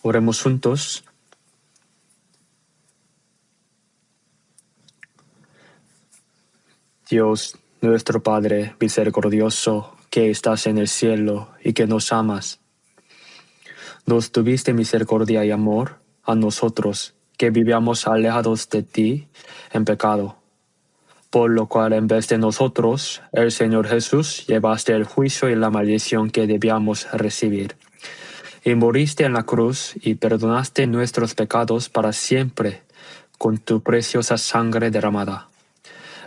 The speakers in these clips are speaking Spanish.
Oremos juntos. Dios, nuestro Padre misericordioso, que estás en el cielo y que nos amas, nos tuviste misericordia y amor a nosotros, que vivíamos alejados de ti en pecado. Por lo cual, en vez de nosotros, el Señor Jesús, llevaste el juicio y la maldición que debíamos recibir. Y moriste en la cruz y perdonaste nuestros pecados para siempre con tu preciosa sangre derramada.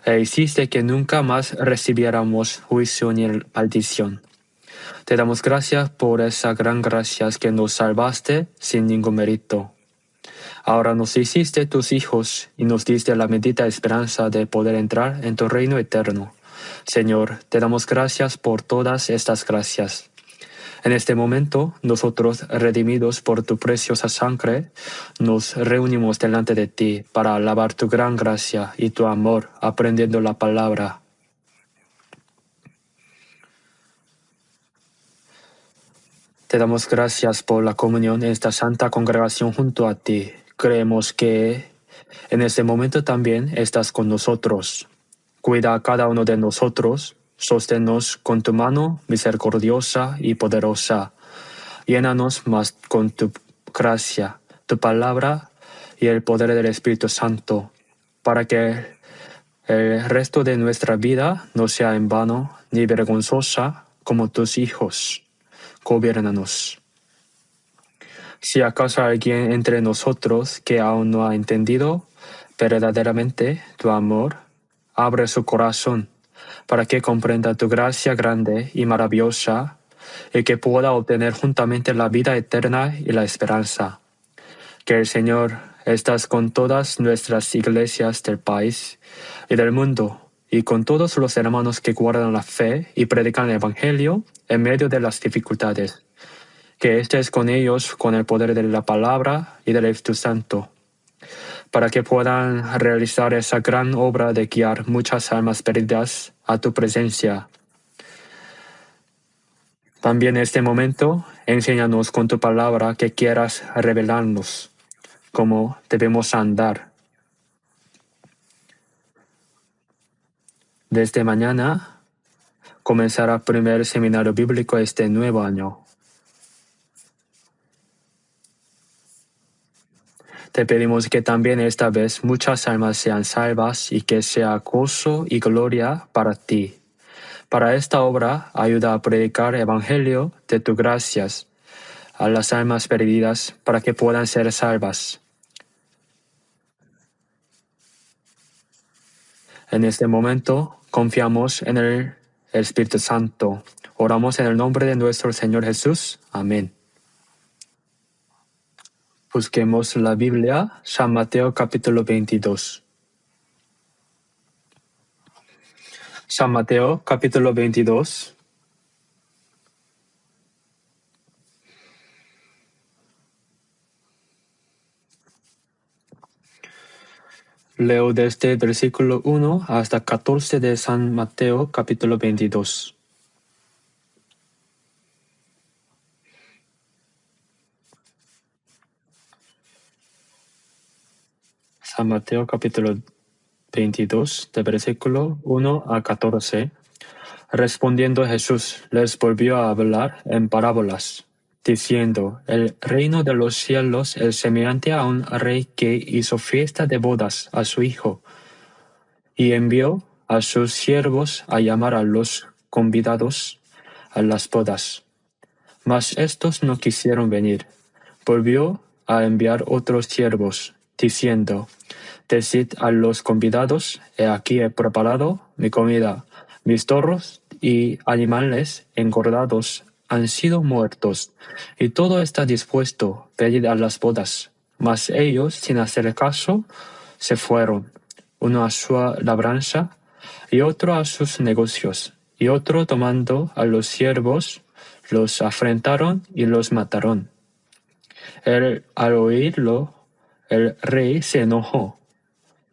E hiciste que nunca más recibiéramos juicio ni maldición. Te damos gracias por esa gran gracia que nos salvaste sin ningún mérito. Ahora nos hiciste tus hijos y nos diste la bendita esperanza de poder entrar en tu reino eterno. Señor, te damos gracias por todas estas gracias. En este momento, nosotros, redimidos por tu preciosa sangre, nos reunimos delante de ti para alabar tu gran gracia y tu amor, aprendiendo la palabra. Te damos gracias por la comunión en esta santa congregación junto a ti. Creemos que en este momento también estás con nosotros. Cuida a cada uno de nosotros, sosténnos con tu mano misericordiosa y poderosa. Llénanos más con tu gracia, tu palabra y el poder del Espíritu Santo, para que el resto de nuestra vida no sea en vano ni vergonzosa como tus hijos. Gobiérnanos. Si acaso hay alguien entre nosotros que aún no ha entendido verdaderamente tu amor, abre su corazón para que comprenda tu gracia grande y maravillosa y que pueda obtener juntamente la vida eterna y la esperanza. Que el Señor estás con todas nuestras iglesias del país y del mundo y con todos los hermanos que guardan la fe y predican el Evangelio en medio de las dificultades. Que estés con ellos con el poder de la palabra y del Espíritu Santo, para que puedan realizar esa gran obra de guiar muchas almas perdidas a tu presencia. También en este momento, enséñanos con tu palabra que quieras revelarnos cómo debemos andar. Desde mañana comenzará el primer seminario bíblico este nuevo año. Te pedimos que también esta vez muchas almas sean salvas y que sea gozo y gloria para ti. Para esta obra, ayuda a predicar el Evangelio de tus gracias a las almas perdidas para que puedan ser salvas. En este momento, confiamos en el Espíritu Santo. Oramos en el nombre de nuestro Señor Jesús. Amén. Busquemos la Biblia, San Mateo capítulo 22. San Mateo capítulo 22. Leo desde el versículo 1 hasta 14 de San Mateo capítulo 22. San Mateo capítulo 22, de versículo 1 a 14. Respondiendo Jesús, les volvió a hablar en parábolas, diciendo, el reino de los cielos es semejante a un rey que hizo fiesta de bodas a su hijo, y envió a sus siervos a llamar a los convidados a las bodas. Mas estos no quisieron venir. Volvió a enviar otros siervos, diciendo, decid a los convidados, he aquí he preparado mi comida, mis toros y animales engordados han sido muertos, y todo está dispuesto, pedid a las bodas. Mas ellos, sin hacer caso, se fueron, uno a su labranza y otro a sus negocios, y otro tomando a los siervos, los afrentaron y los mataron. Al oírlo, el rey se enojó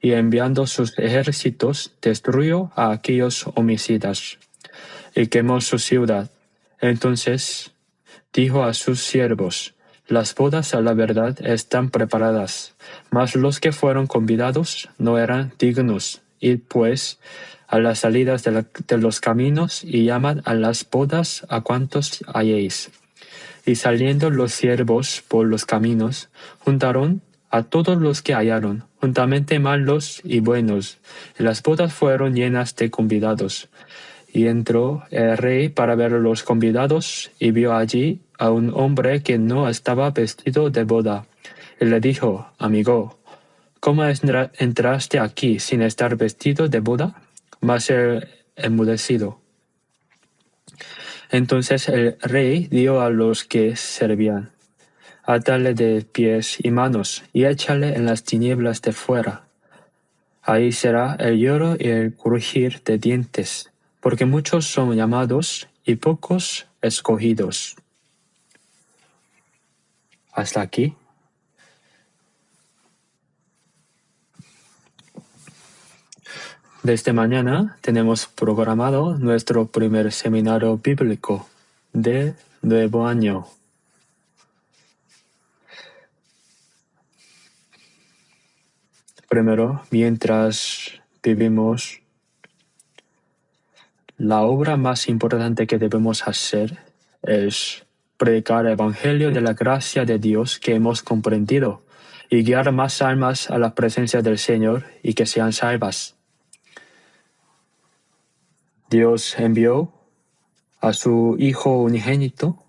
y enviando sus ejércitos destruyó a aquellos homicidas y quemó su ciudad. Entonces dijo a sus siervos, Las bodas a la verdad están preparadas, mas los que fueron convidados no eran dignos. Id pues a las salidas de los caminos y llamad a las bodas a cuantos halléis. Y saliendo los siervos por los caminos, juntaron a todos los que hallaron, juntamente malos y buenos, y las bodas fueron llenas de convidados. Y entró el rey para ver a los convidados, y vio allí a un hombre que no estaba vestido de boda. Y le dijo: Amigo, ¿cómo entraste aquí sin estar vestido de boda? Mas él enmudecido. Entonces el rey dijo a los que servían: Atale de pies y manos, y échale en las tinieblas de fuera. Ahí será el lloro y el crujir de dientes, porque muchos son llamados y pocos escogidos. Hasta aquí. Desde mañana tenemos programado nuestro primer seminario bíblico de nuevo año. Primero, mientras vivimos, la obra más importante que debemos hacer es predicar el Evangelio de la gracia de Dios que hemos comprendido y guiar más almas a la presencia del Señor y que sean salvas. Dios envió a su Hijo unigénito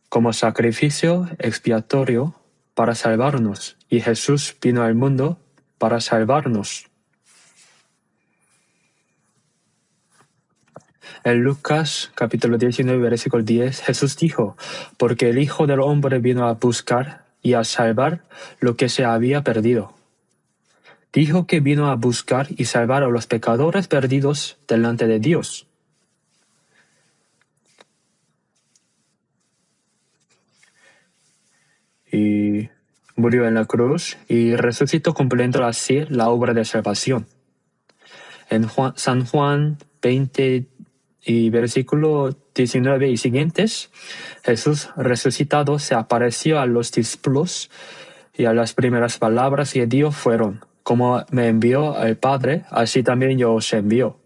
como sacrificio expiatorio para salvarnos, y Jesús vino al mundo para salvarnos. En Lucas capítulo 19, versículo 10, Jesús dijo: Porque el Hijo del Hombre vino a buscar y a salvar lo que se había perdido. Dijo que vino a buscar y salvar a los pecadores perdidos delante de Dios. Y murió en la cruz y resucitó cumpliendo así la obra de salvación. En San Juan 20 y versículo 19 y siguientes, Jesús resucitado se apareció a los discípulos, y a las primeras palabras que dio fueron: Como me envió el Padre, así también yo os envío.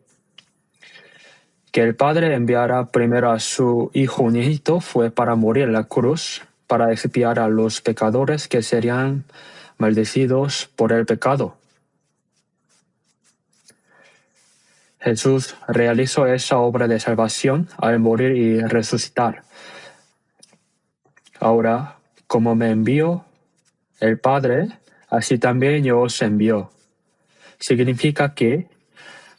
Que el Padre enviara primero a su Hijo unigénito fue para morir en la cruz, para expiar a los pecadores que serían maldecidos por el pecado. Jesús realizó esa obra de salvación al morir y resucitar. Ahora, como me envió el Padre, así también yo os envío. Significa que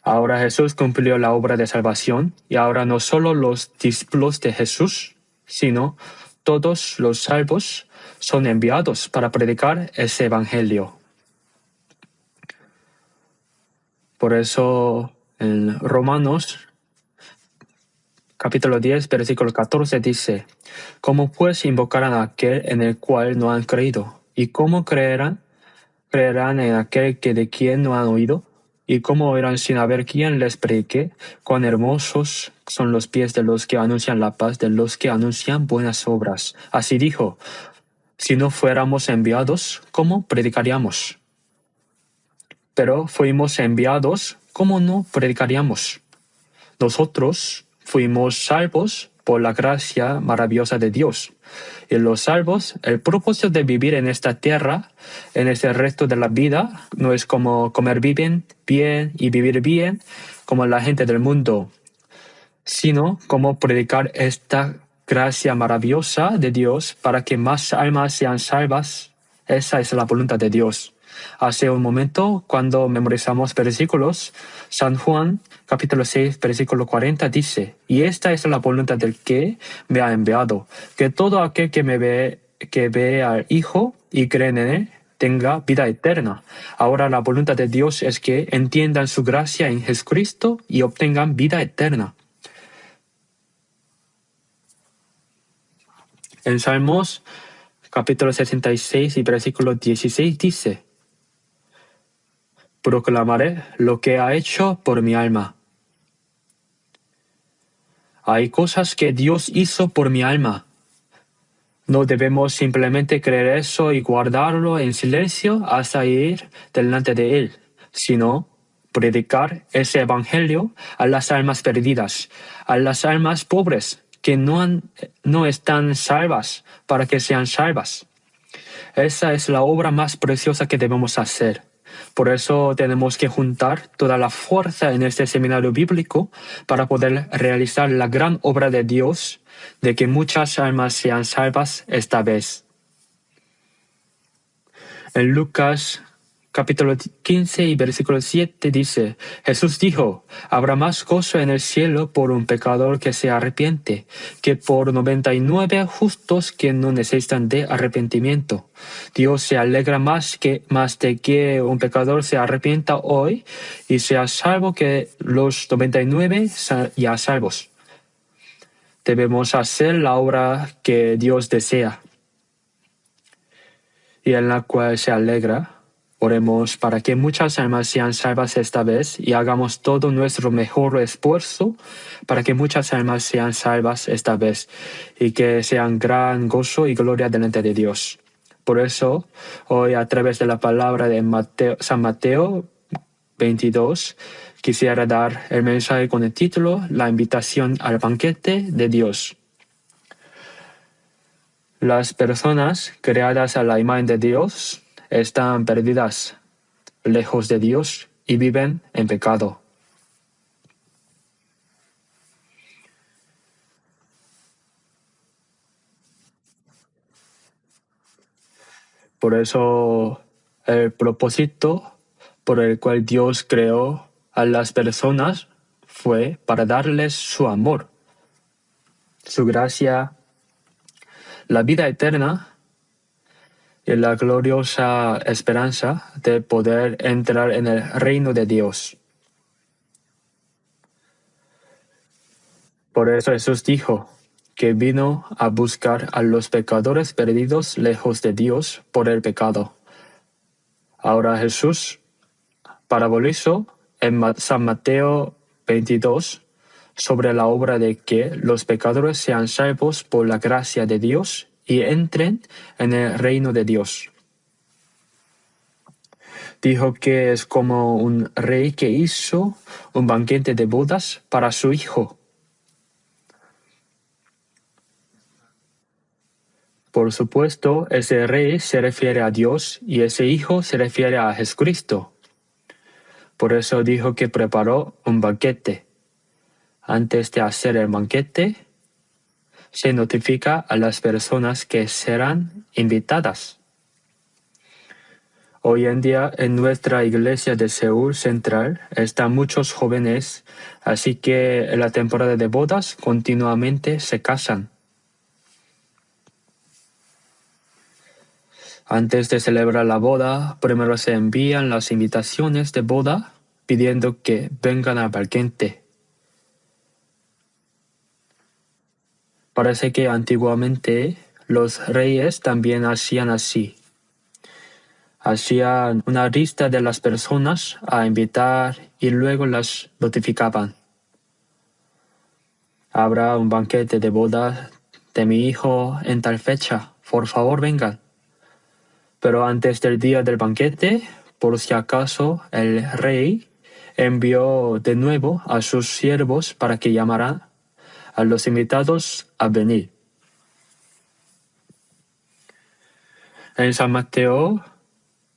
ahora Jesús cumplió la obra de salvación, y ahora no solo los discípulos de Jesús, sino todos los salvos son enviados para predicar ese evangelio. Por eso en Romanos capítulo 10, versículo 14 dice: ¿Cómo pues invocarán a aquel en el cual no han creído? ¿Y cómo creerán en aquel de quien no han oído? ¿Y cómo oirán sin haber quien les predique? Cuán hermosos son los pies de los que anuncian la paz, de los que anuncian buenas obras. Así dijo: si no fuéramos enviados, ¿cómo predicaríamos? Pero fuimos enviados, ¿cómo no predicaríamos? Nosotros fuimos salvos por la gracia maravillosa de Dios. Y los salvos, el propósito de vivir en esta tierra, en este resto de la vida, no es como comer bien y vivir bien, como la gente del mundo, sino como predicar esta gracia maravillosa de Dios para que más almas sean salvas. Esa es la voluntad de Dios. Hace un momento, cuando memorizamos versículos, San Juan, capítulo 6, versículo 40, dice: y esta es la voluntad del que me ha enviado, que todo aquel que ve al Hijo y cree en él, tenga vida eterna. Ahora la voluntad de Dios es que entiendan su gracia en Jesucristo y obtengan vida eterna. En Salmos, capítulo 66 y versículo 16 dice: proclamaré lo que ha hecho por mi alma. Hay cosas que Dios hizo por mi alma, No debemos simplemente creer eso y guardarlo en silencio hasta ir delante de Él, sino predicar ese evangelio a las almas perdidas, a las almas pobres que no están salvas para que sean salvas. Esa es la obra más preciosa que debemos hacer. Por eso tenemos que juntar toda la fuerza en este seminario bíblico para poder realizar la gran obra de Dios, de que muchas almas sean salvas esta vez. En Lucas capítulo 15 y versículo 7 dice, Jesús dijo, habrá más gozo en el cielo por un pecador que se arrepiente, que por 99 justos que no necesitan de arrepentimiento. Dios se alegra más de que un pecador se arrepienta hoy y sea salvo que los 99 ya salvos. Debemos hacer la obra que Dios desea y en la cual se alegra. Oremos para que muchas almas sean salvas esta vez y hagamos todo nuestro mejor esfuerzo para que muchas almas sean salvas esta vez y que sean gran gozo y gloria delante de Dios. Por eso, hoy a través de la palabra de San Mateo 22, quisiera dar el mensaje con el título La invitación al banquete de Dios. Las personas creadas a la imagen de Dios están perdidas, lejos de Dios y viven en pecado. Por eso el propósito por el cual Dios creó a las personas fue para darles su amor, su gracia, la vida eterna y la gloriosa esperanza de poder entrar en el reino de Dios. Por eso Jesús dijo que vino a buscar a los pecadores perdidos lejos de Dios por el pecado. Ahora Jesús parabolizó en San Mateo 22 sobre la obra de que los pecadores sean salvos por la gracia de Dios y entren en el reino de Dios. Dijo que es como un rey que hizo un banquete de bodas para su hijo. Por supuesto, ese rey se refiere a Dios y ese hijo se refiere a Jesucristo. Por eso dijo que preparó un banquete. Antes de hacer el banquete, se notifica a las personas que serán invitadas. Hoy en día en nuestra iglesia de Seúl Central están muchos jóvenes, así que en la temporada de bodas continuamente se casan. Antes de celebrar la boda, primero se envían las invitaciones de boda pidiendo que vengan al banquete. Parece que antiguamente los reyes también hacían así. Hacían una lista de las personas a invitar y luego las notificaban. Habrá un banquete de boda de mi hijo en tal fecha, por favor vengan. Pero antes del día del banquete, por si acaso, el rey envió de nuevo a sus siervos para que llamaran a los invitados a venir. En San Mateo,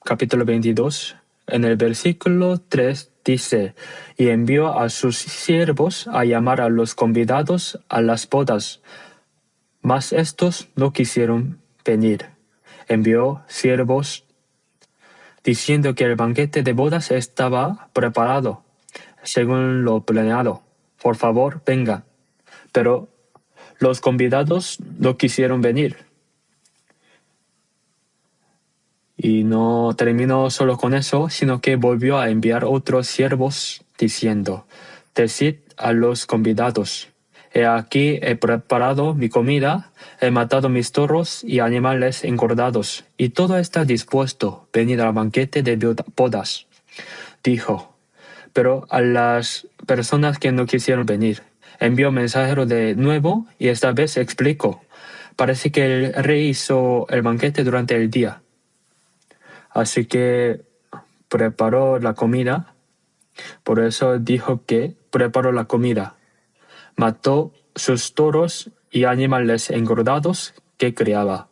capítulo 22, en el versículo 3 dice, y envió a sus siervos a llamar a los convidados a las bodas, mas estos no quisieron venir. Envió siervos diciendo que el banquete de bodas estaba preparado, según lo planeado. Por favor, vengan. Pero los convidados no quisieron venir. Y no terminó solo con eso, sino que volvió a enviar otros siervos diciendo, decid a los convidados, he aquí he preparado mi comida, he matado mis toros y animales engordados, y todo está dispuesto, venid al banquete de bodas. Dijo, pero a las personas que no quisieron venir, envió mensajero de nuevo y esta vez explicó, Parece que el rey hizo el banquete durante el día. Así que preparó la comida. Por eso dijo que preparó la comida. Mató sus toros y animales engordados que criaba.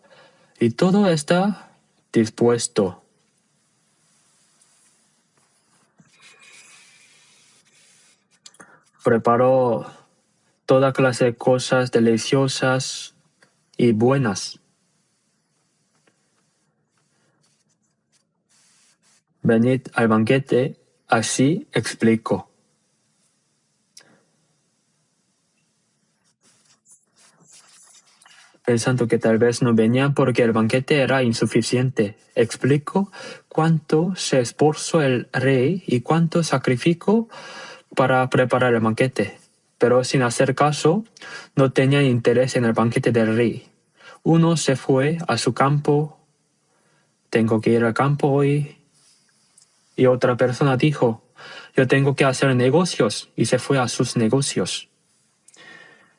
Y todo está dispuesto. Preparó toda clase de cosas deliciosas y buenas. Venid al banquete, así explicó. Pensando que tal vez no venían porque el banquete era insuficiente. Explicó cuánto se esforzó el rey y cuánto sacrificó para preparar el banquete. Pero sin hacer caso, no tenían interés en el banquete del rey. Uno se fue a su campo. Tengo que ir al campo hoy. Y otra persona dijo, yo tengo que hacer negocios, y se fue a sus negocios.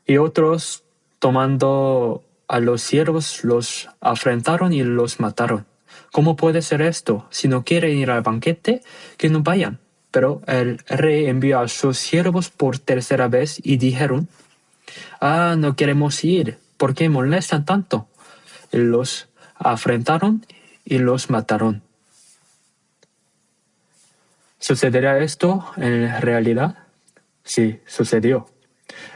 Y otros, tomando a los siervos, los afrentaron y los mataron. ¿Cómo puede ser esto? Si no quieren ir al banquete, que no vayan. Pero el rey envió a sus siervos por tercera vez y dijeron, no queremos ir. ¿Por qué molestan tanto? Y los afrentaron y los mataron. ¿Sucederá esto en realidad? Sí, sucedió.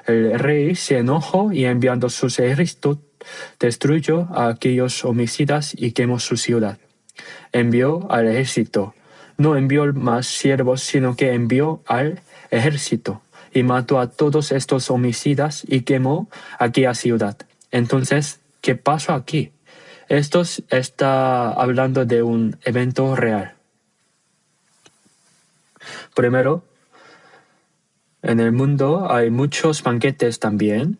El rey se enojó y enviando sus ejércitos destruyó a aquellos homicidas y quemó su ciudad. Envió al ejército. No envió más siervos, sino que envió al ejército y mató a todos estos homicidas y quemó aquella ciudad. Entonces, ¿qué pasó aquí? Esto está hablando de un evento real. Primero, en el mundo hay muchos banquetes también.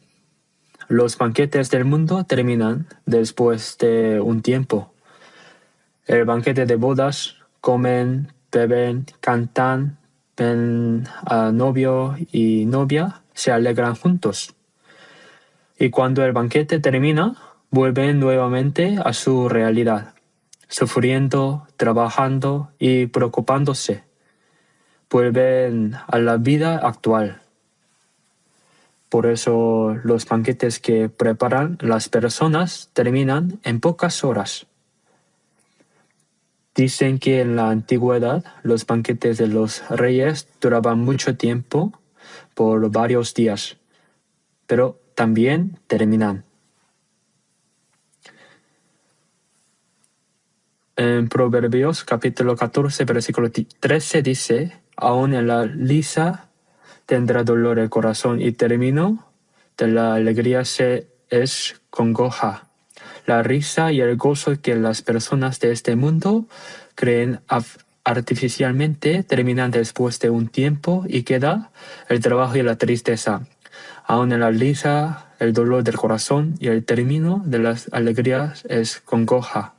Los banquetes del mundo terminan después de un tiempo. El banquete de bodas, comen, beben, cantan, ven a novio y novia, se alegran juntos. Y cuando el banquete termina, vuelven nuevamente a su realidad, sufriendo, trabajando y preocupándose. Vuelven a la vida actual. Por eso los banquetes que preparan las personas terminan en pocas horas. Dicen que en la antigüedad los banquetes de los reyes duraban mucho tiempo, por varios días, pero también terminan. En Proverbios capítulo 14, versículo 13 dice, aún en la lisa tendrá dolor el corazón y término de la alegría es congoja. La risa y el gozo que las personas de este mundo creen artificialmente terminan después de un tiempo y queda el trabajo y la tristeza. Aún en la risa, el dolor del corazón y el término de las alegrías es congoja.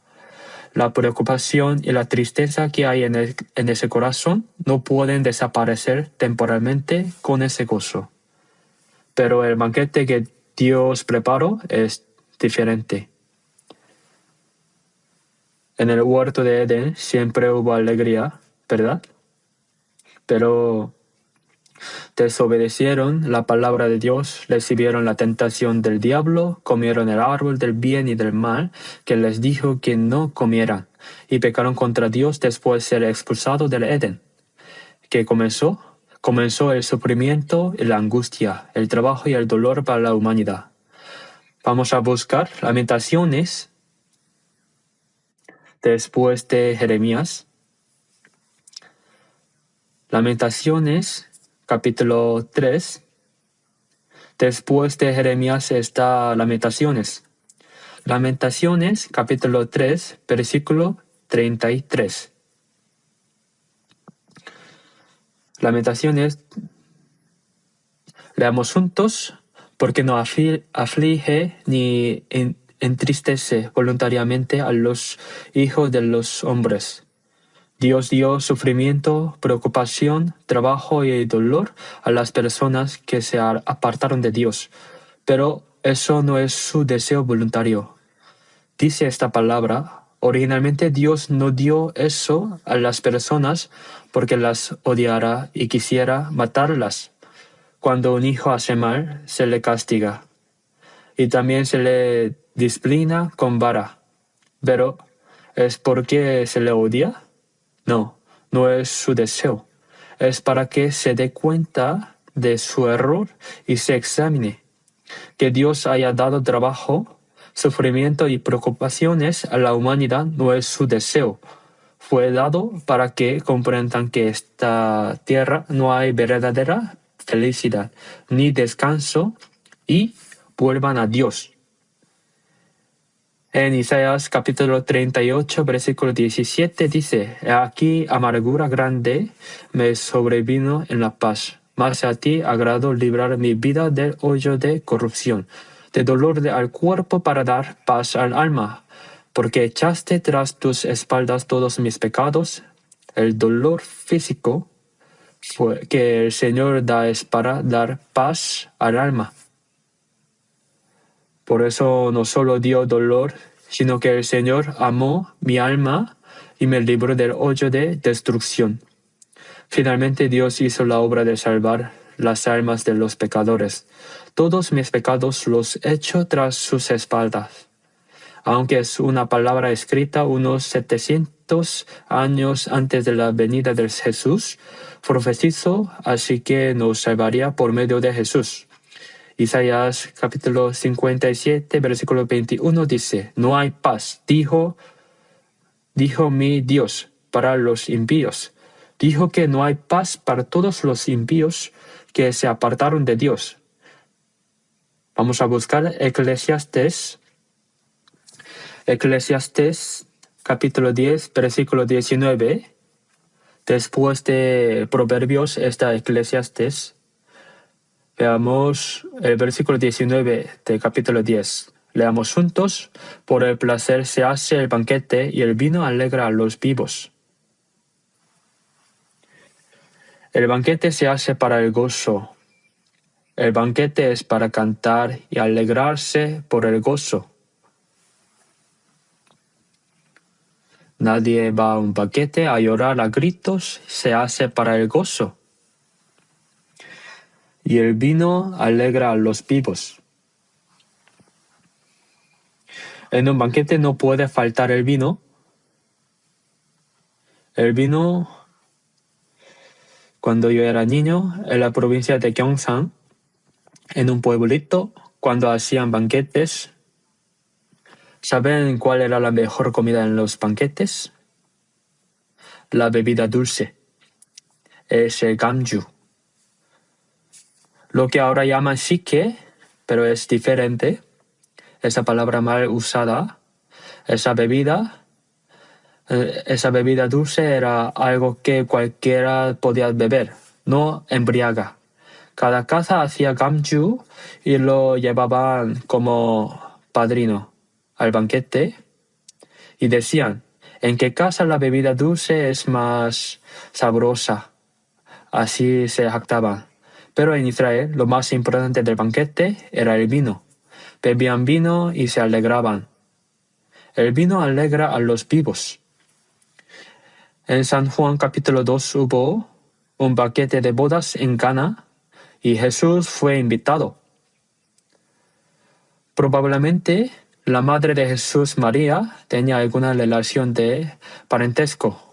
La preocupación y la tristeza que hay en ese corazón no pueden desaparecer temporalmente con ese gozo. Pero el banquete que Dios preparó es diferente. En el huerto de Edén siempre hubo alegría, ¿verdad? Pero desobedecieron la palabra de Dios, recibieron la tentación del diablo, comieron el árbol del bien y del mal, que les dijo que no comieran, y pecaron contra Dios después de ser expulsados del Edén. ¿Qué comenzó? Comenzó el sufrimiento y la angustia, el trabajo y el dolor para la humanidad. Vamos a buscar Lamentaciones después de Jeremías. Lamentaciones, capítulo 3. Después de Jeremías está Lamentaciones. Lamentaciones, capítulo 3, versículo 33. Lamentaciones, leamos juntos, porque no aflige ni entristece voluntariamente a los hijos de los hombres. Dios dio sufrimiento, preocupación, trabajo y dolor a las personas que se apartaron de Dios. Pero eso no es su deseo voluntario. Dice esta palabra, originalmente Dios no dio eso a las personas porque las odiara y quisiera matarlas. Cuando un hijo hace mal, se le castiga y también se le disciplina con vara. Pero, ¿es porque se le odia? No, no es su deseo. Es para que se dé cuenta de su error y se examine. Que Dios haya dado trabajo, sufrimiento y preocupaciones a la humanidad no es su deseo. Fue dado para que comprendan que esta tierra no hay verdadera felicidad ni descanso y vuelvan a Dios. En Isaías capítulo 38, versículo 17 dice, "He aquí amargura grande me sobrevino en la paz, mas a ti agrado librar mi vida del hoyo de corrupción, de dolor al cuerpo para dar paz al alma, porque echaste tras tus espaldas todos mis pecados, el dolor físico que el Señor da es para dar paz al alma." Por eso no solo dio dolor, sino que el Señor amó mi alma y me libró del hoyo de destrucción. Finalmente Dios hizo la obra de salvar las almas de los pecadores. Todos mis pecados los echó tras sus espaldas. Aunque es una palabra escrita unos 700 años antes de la venida de Jesús, profetizó así que nos salvaría por medio de Jesús. Isaías capítulo 57, versículo 21 dice, "No hay paz, dijo mi Dios, para los impíos. Dijo que no hay paz para todos los impíos que se apartaron de Dios." Vamos a buscar Eclesiastés capítulo 10, versículo 19. Después de Proverbios está Eclesiastés. Veamos el versículo 19 del capítulo 10. Leamos juntos. "Por el placer se hace el banquete y el vino alegra a los vivos." El banquete se hace para el gozo. El banquete es para cantar y alegrarse por el gozo. Nadie va a un banquete a llorar a gritos, se hace para el gozo. Y el vino alegra a los vivos. En un banquete no puede faltar el vino. El vino, cuando yo era niño, en la provincia de Gyeongsang, en un pueblito, cuando hacían banquetes, ¿saben cuál era la mejor comida en los banquetes? La bebida dulce. Es el gamju. Lo que ahora llaman sike, pero es diferente. Esa palabra mal usada. Esa bebida dulce era algo que cualquiera podía beber, no embriaga. Cada casa hacía gamju y lo llevaban como padrino al banquete y decían, ¿en qué casa la bebida dulce es más sabrosa? Así se jactaban. Pero en Israel lo más importante del banquete era el vino. Bebían vino y se alegraban. El vino alegra a los vivos. En San Juan capítulo 2 hubo un banquete de bodas en Cana y Jesús fue invitado. Probablemente la madre de Jesús, María, tenía alguna relación de parentesco.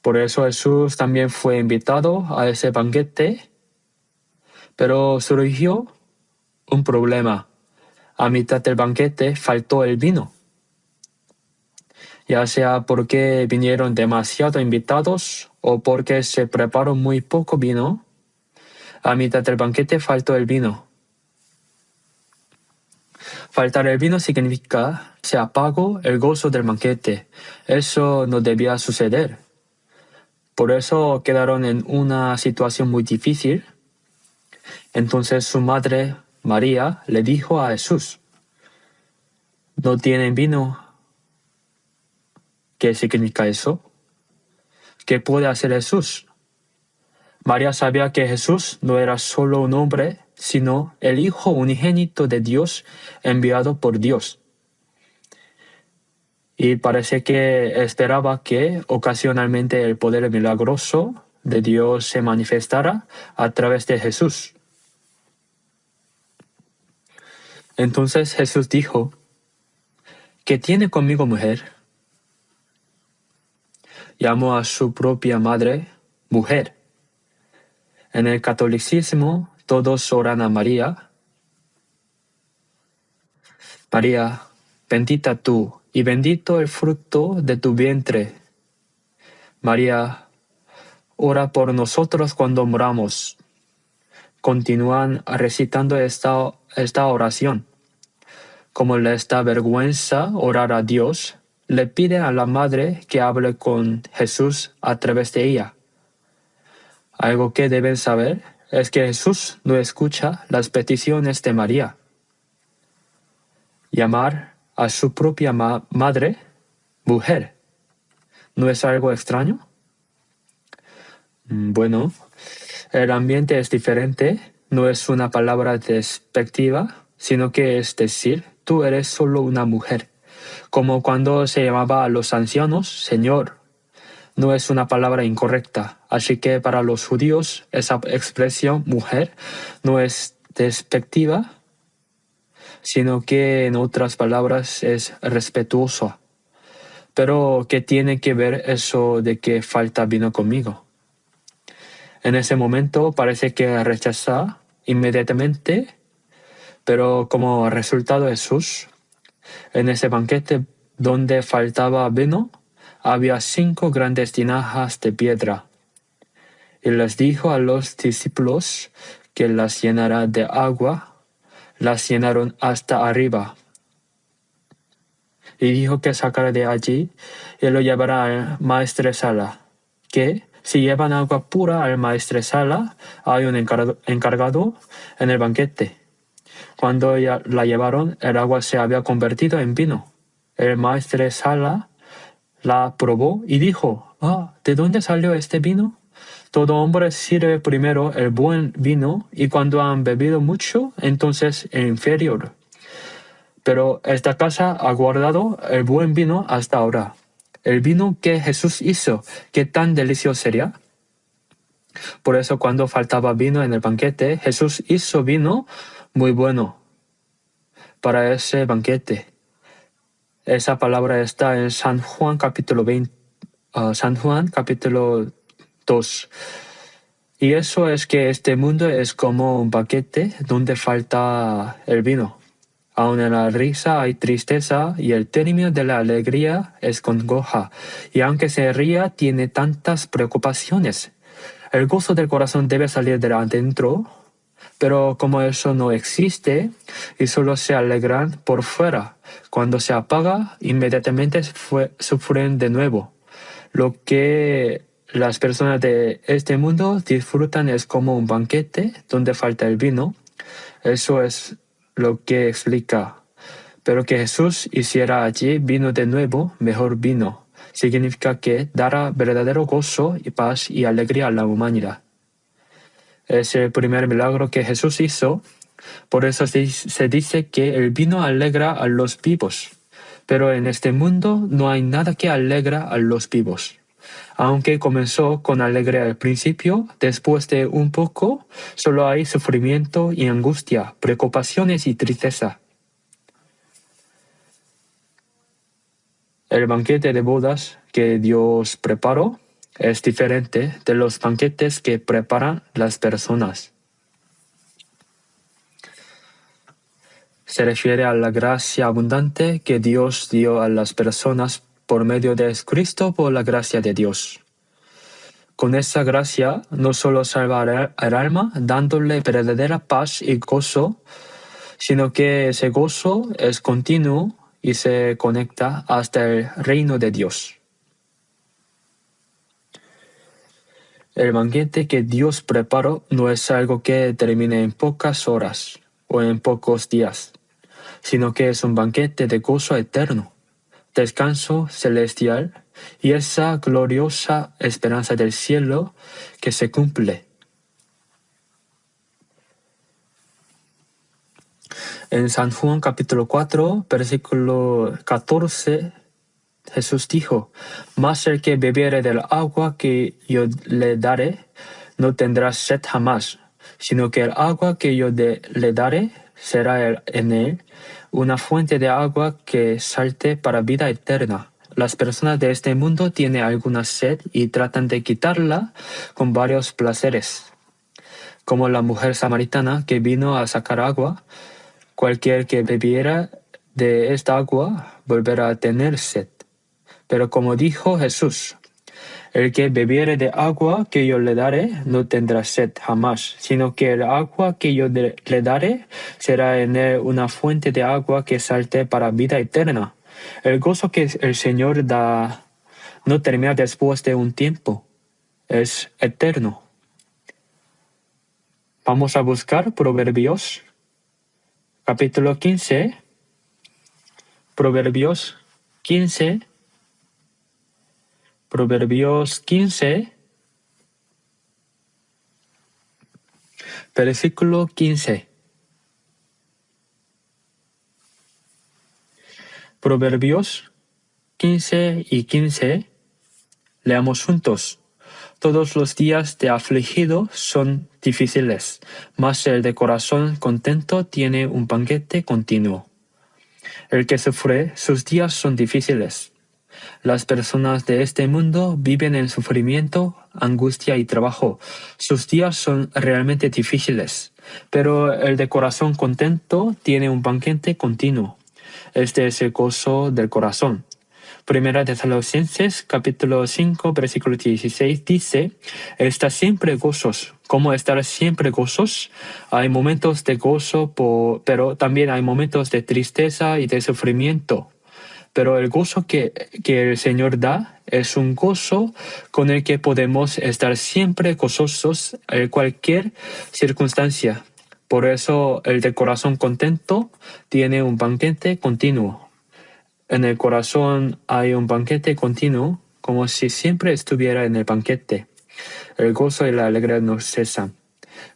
Por eso Jesús también fue invitado a ese banquete, pero surgió un problema. A mitad del banquete faltó el vino. Ya sea porque vinieron demasiado invitados o porque se preparó muy poco vino, a mitad del banquete faltó el vino. Faltar el vino significa se apagó el gozo del banquete. Eso no debía suceder. Por eso quedaron en una situación muy difícil. Entonces su madre, María, le dijo a Jesús, ¿no tienen vino? ¿Qué significa eso? ¿Qué puede hacer Jesús? María sabía que Jesús no era solo un hombre, sino el Hijo unigénito de Dios enviado por Dios. Y parece que esperaba que ocasionalmente el poder milagroso de Dios se manifestara a través de Jesús. Entonces Jesús dijo: ¿qué tiene conmigo, mujer? Llamó a su propia madre mujer. En el catolicismo todos oran a María: María, bendita tú, y bendito el fruto de tu vientre. María, ora por nosotros cuando moramos. Continúan recitando esta oración. Como les da vergüenza orar a Dios, le pide a la madre que hable con Jesús a través de ella. Algo que deben saber es que Jesús no escucha las peticiones de María. Llamar a su propia madre mujer, ¿no es algo extraño? Bueno, el ambiente es diferente, no es una palabra despectiva, sino que es decir, tú eres solo una mujer. Como cuando se llamaba a los ancianos Señor. No es una palabra incorrecta, así que para los judíos esa expresión mujer no es despectiva, sino que en otras palabras es respetuosa. Pero ¿qué tiene que ver eso de que falta vino conmigo? En ese momento parece que rechaza inmediatamente, pero como resultado Jesús, en ese banquete donde faltaba vino, había 5 grandes tinajas de piedra. Y les dijo a los discípulos que las llenara de agua. Las llenaron hasta arriba. Y dijo que sacara de allí y lo llevará al maestresala, que si llevan agua pura al maestresala, hay un encargado en el banquete. Cuando ya la llevaron, el agua se había convertido en vino. El maestresala la probó y dijo: ¿de dónde salió este vino? Todo hombre sirve primero el buen vino, y cuando han bebido mucho, entonces el inferior. Pero esta casa ha guardado el buen vino hasta ahora. El vino que Jesús hizo, ¿qué tan delicioso sería? Por eso cuando faltaba vino en el banquete, Jesús hizo vino muy bueno para ese banquete. Esa palabra está en San Juan capítulo 2. Y eso es que este mundo es como un banquete donde falta el vino. Aun en la risa hay tristeza, y el término de la alegría es congoja. Y aunque se ría, tiene tantas preocupaciones. El gozo del corazón debe salir de adentro, pero como eso no existe y solo se alegran por fuera, cuando se apaga, inmediatamente sufren de nuevo. Lo que las personas de este mundo disfrutan es como un banquete donde falta el vino. Eso es lo que explica. Pero que Jesús hiciera allí vino de nuevo, mejor vino, significa que dará verdadero gozo y paz y alegría a la humanidad. Es el primer milagro que Jesús hizo. Por eso se dice que el vino alegra a los vivos. Pero en este mundo no hay nada que alegra a los vivos. Aunque comenzó con alegría al principio, después de un poco, solo hay sufrimiento y angustia, preocupaciones y tristeza. El banquete de bodas que Dios preparó es diferente de los banquetes que preparan las personas. Se refiere a la gracia abundante que Dios dio a las personas por medio de Cristo, por la gracia de Dios. Con esa gracia no solo salva al alma, dándole verdadera paz y gozo, sino que ese gozo es continuo y se conecta hasta el reino de Dios. El banquete que Dios preparó no es algo que termine en pocas horas o en pocos días, sino que es un banquete de gozo eterno, descanso celestial y esa gloriosa esperanza del cielo que se cumple. En San Juan capítulo 4, versículo 14, Jesús dijo: Mas el que bebiere del agua que yo le daré, no tendrá sed jamás, sino que el agua que yo le daré será en él una fuente de agua que salte para vida eterna. Las personas de este mundo tienen alguna sed y tratan de quitarla con varios placeres, como la mujer samaritana que vino a sacar agua. Cualquier que bebiera de esta agua volverá a tener sed. Pero como dijo Jesús, el que bebiere de agua que yo le daré no tendrá sed jamás, sino que el agua que yo le daré será en él una fuente de agua que salte para vida eterna. El gozo que el Señor da no termina después de un tiempo, es eterno. Vamos a buscar Proverbios, capítulo 15, Proverbios 15, Proverbios 15, versículo 15. Proverbios 15 y 15. Leamos juntos. Todos los días de afligido son difíciles, mas el de corazón contento tiene un banquete continuo. El que sufre, sus días son difíciles. Las personas de este mundo viven en sufrimiento, angustia y trabajo. Sus días son realmente difíciles, pero el de corazón contento tiene un banquete continuo. Este es el gozo del corazón. Primera de Tesalonicenses, capítulo 5, versículo 16, dice: Está siempre gozos. ¿Cómo estar siempre gozos? Hay momentos de gozo, pero también hay momentos de tristeza y de sufrimiento. Pero el gozo que el Señor da es un gozo con el que podemos estar siempre gozosos en cualquier circunstancia. Por eso el de corazón contento tiene un banquete continuo. En el corazón hay un banquete continuo, como si siempre estuviera en el banquete. El gozo y la alegría no cesan.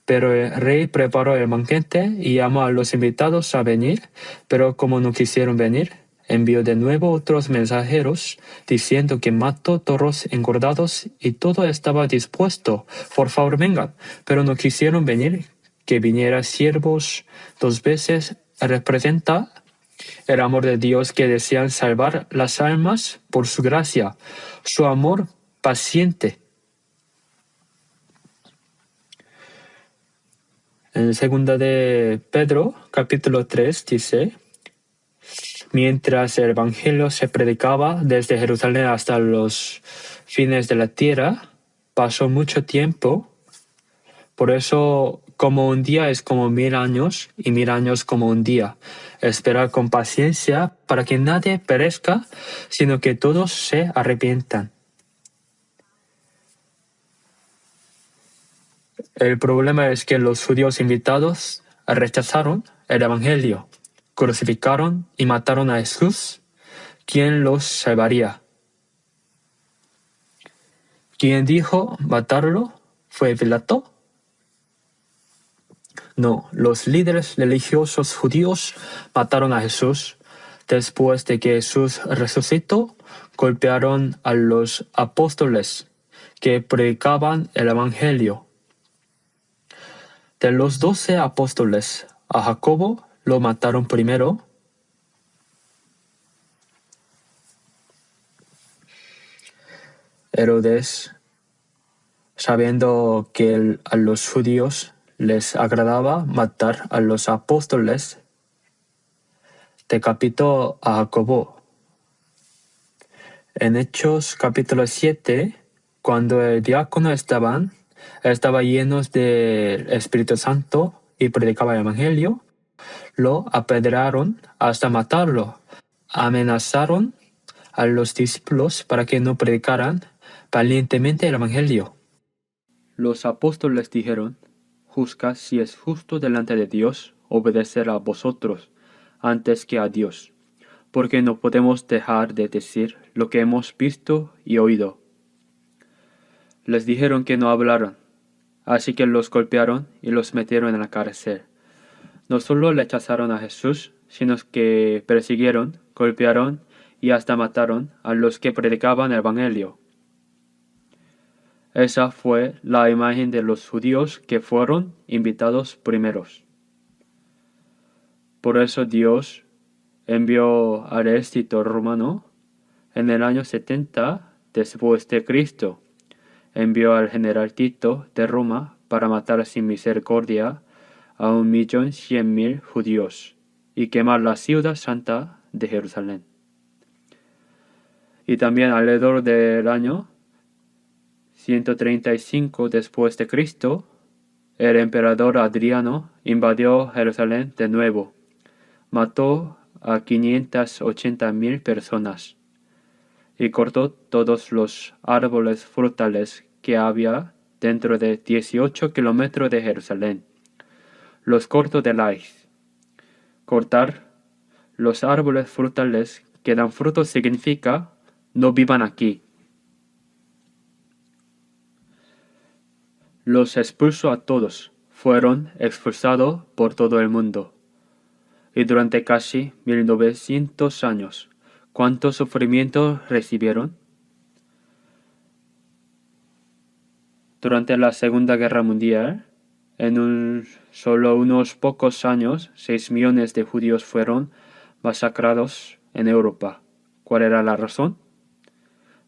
Pero el rey preparó el banquete y llamó a los invitados a venir, pero como no quisieron venir, envió de nuevo otros mensajeros, diciendo que mató toros engordados y todo estaba dispuesto. Por favor, vengan. Pero no quisieron venir. Que viniera siervos 2 veces representa el amor de Dios, que desean salvar las almas por su gracia, su amor paciente. En segunda de Pedro, capítulo 3, dice: Mientras el Evangelio se predicaba desde Jerusalén hasta los fines de la tierra, pasó mucho tiempo. Por eso, como un día es como 1000 años, y 1000 años como un día. Esperar con paciencia para que nadie perezca, sino que todos se arrepientan. El problema es que los judíos invitados rechazaron el Evangelio, crucificaron y mataron a Jesús. ¿Quién los salvaría? ¿Quién dijo matarlo? ¿Fue Pilato? No, los líderes religiosos judíos mataron a Jesús. Después de que Jesús resucitó, golpearon a los apóstoles que predicaban el Evangelio. De los 12 apóstoles, a Jacobo lo mataron primero. Herodes, sabiendo que a los judíos les agradaba matar a los apóstoles, decapitó a Jacobo. En Hechos capítulo 7, cuando el diácono estaba llenos del Espíritu Santo y predicaba el Evangelio, lo apedrearon hasta matarlo. Amenazaron a los discípulos para que no predicaran valientemente el Evangelio. Los apóstoles dijeron: Juzga si es justo delante de Dios obedecer a vosotros antes que a Dios, porque no podemos dejar de decir lo que hemos visto y oído. Les dijeron que no hablaran, así que los golpearon y los metieron en la cárcel. No solo rechazaron a Jesús, sino que persiguieron, golpearon y hasta mataron a los que predicaban el Evangelio. Esa fue la imagen de los judíos que fueron invitados primeros. Por eso Dios envió al ejército romano en el año 70 después de Cristo. Envió al general Tito de Roma para matar sin misericordia a 1.100.000 judíos y quemar la ciudad santa de Jerusalén. Y también alrededor del año 135 después de Cristo, el emperador Adriano invadió Jerusalén de nuevo. Mató a 580.000 personas y cortó todos los árboles frutales que había dentro de 18 kilómetros de Jerusalén. Los cortó de raíz. Cortar los árboles frutales que dan frutos significa no vivan aquí. Los expulsó a todos. Fueron expulsados por todo el mundo. Y durante casi 1900 años, ¿cuánto sufrimiento recibieron? Durante la Segunda Guerra Mundial, en solo unos pocos años, 6 millones de judíos fueron masacrados en Europa. ¿Cuál era la razón?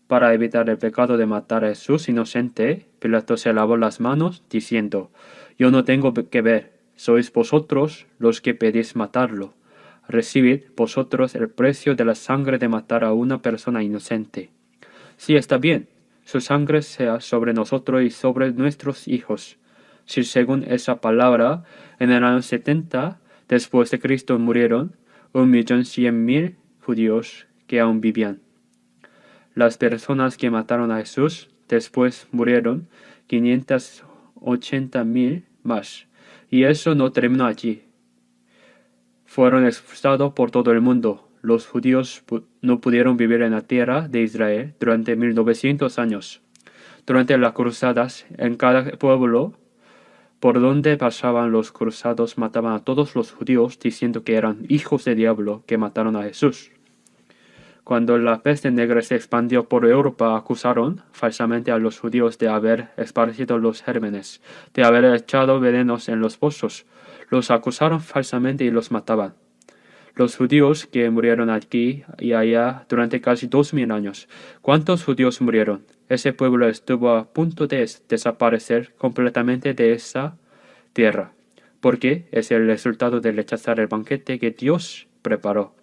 Para evitar el pecado de matar a Jesús inocente, Pilato se lavó las manos, diciendo: «Yo no tengo que ver, sois vosotros los que pedís matarlo. Recibid vosotros el precio de la sangre de matar a una persona inocente. Sí, está bien, su sangre sea sobre nosotros y sobre nuestros hijos». Si según esa palabra, en el año 70 después de Cristo murieron 1.100.000 judíos que aún vivían. Las personas que mataron a Jesús después murieron 580.000 más. Y eso no terminó allí. Fueron expulsados por todo el mundo. Los judíos no pudieron vivir en la tierra de Israel durante 1900 años. Durante las cruzadas, en cada pueblo por donde pasaban los cruzados mataban a todos los judíos diciendo que eran hijos del diablo que mataron a Jesús. Cuando la peste negra se expandió por Europa, acusaron falsamente a los judíos de haber esparcido los gérmenes, de haber echado venenos en los pozos. Los acusaron falsamente y los mataban. Los judíos que murieron aquí y allá durante casi 2000 años. ¿Cuántos judíos murieron? Ese pueblo estuvo a punto de desaparecer completamente de esa tierra, porque es el resultado de rechazar el banquete que Dios preparó.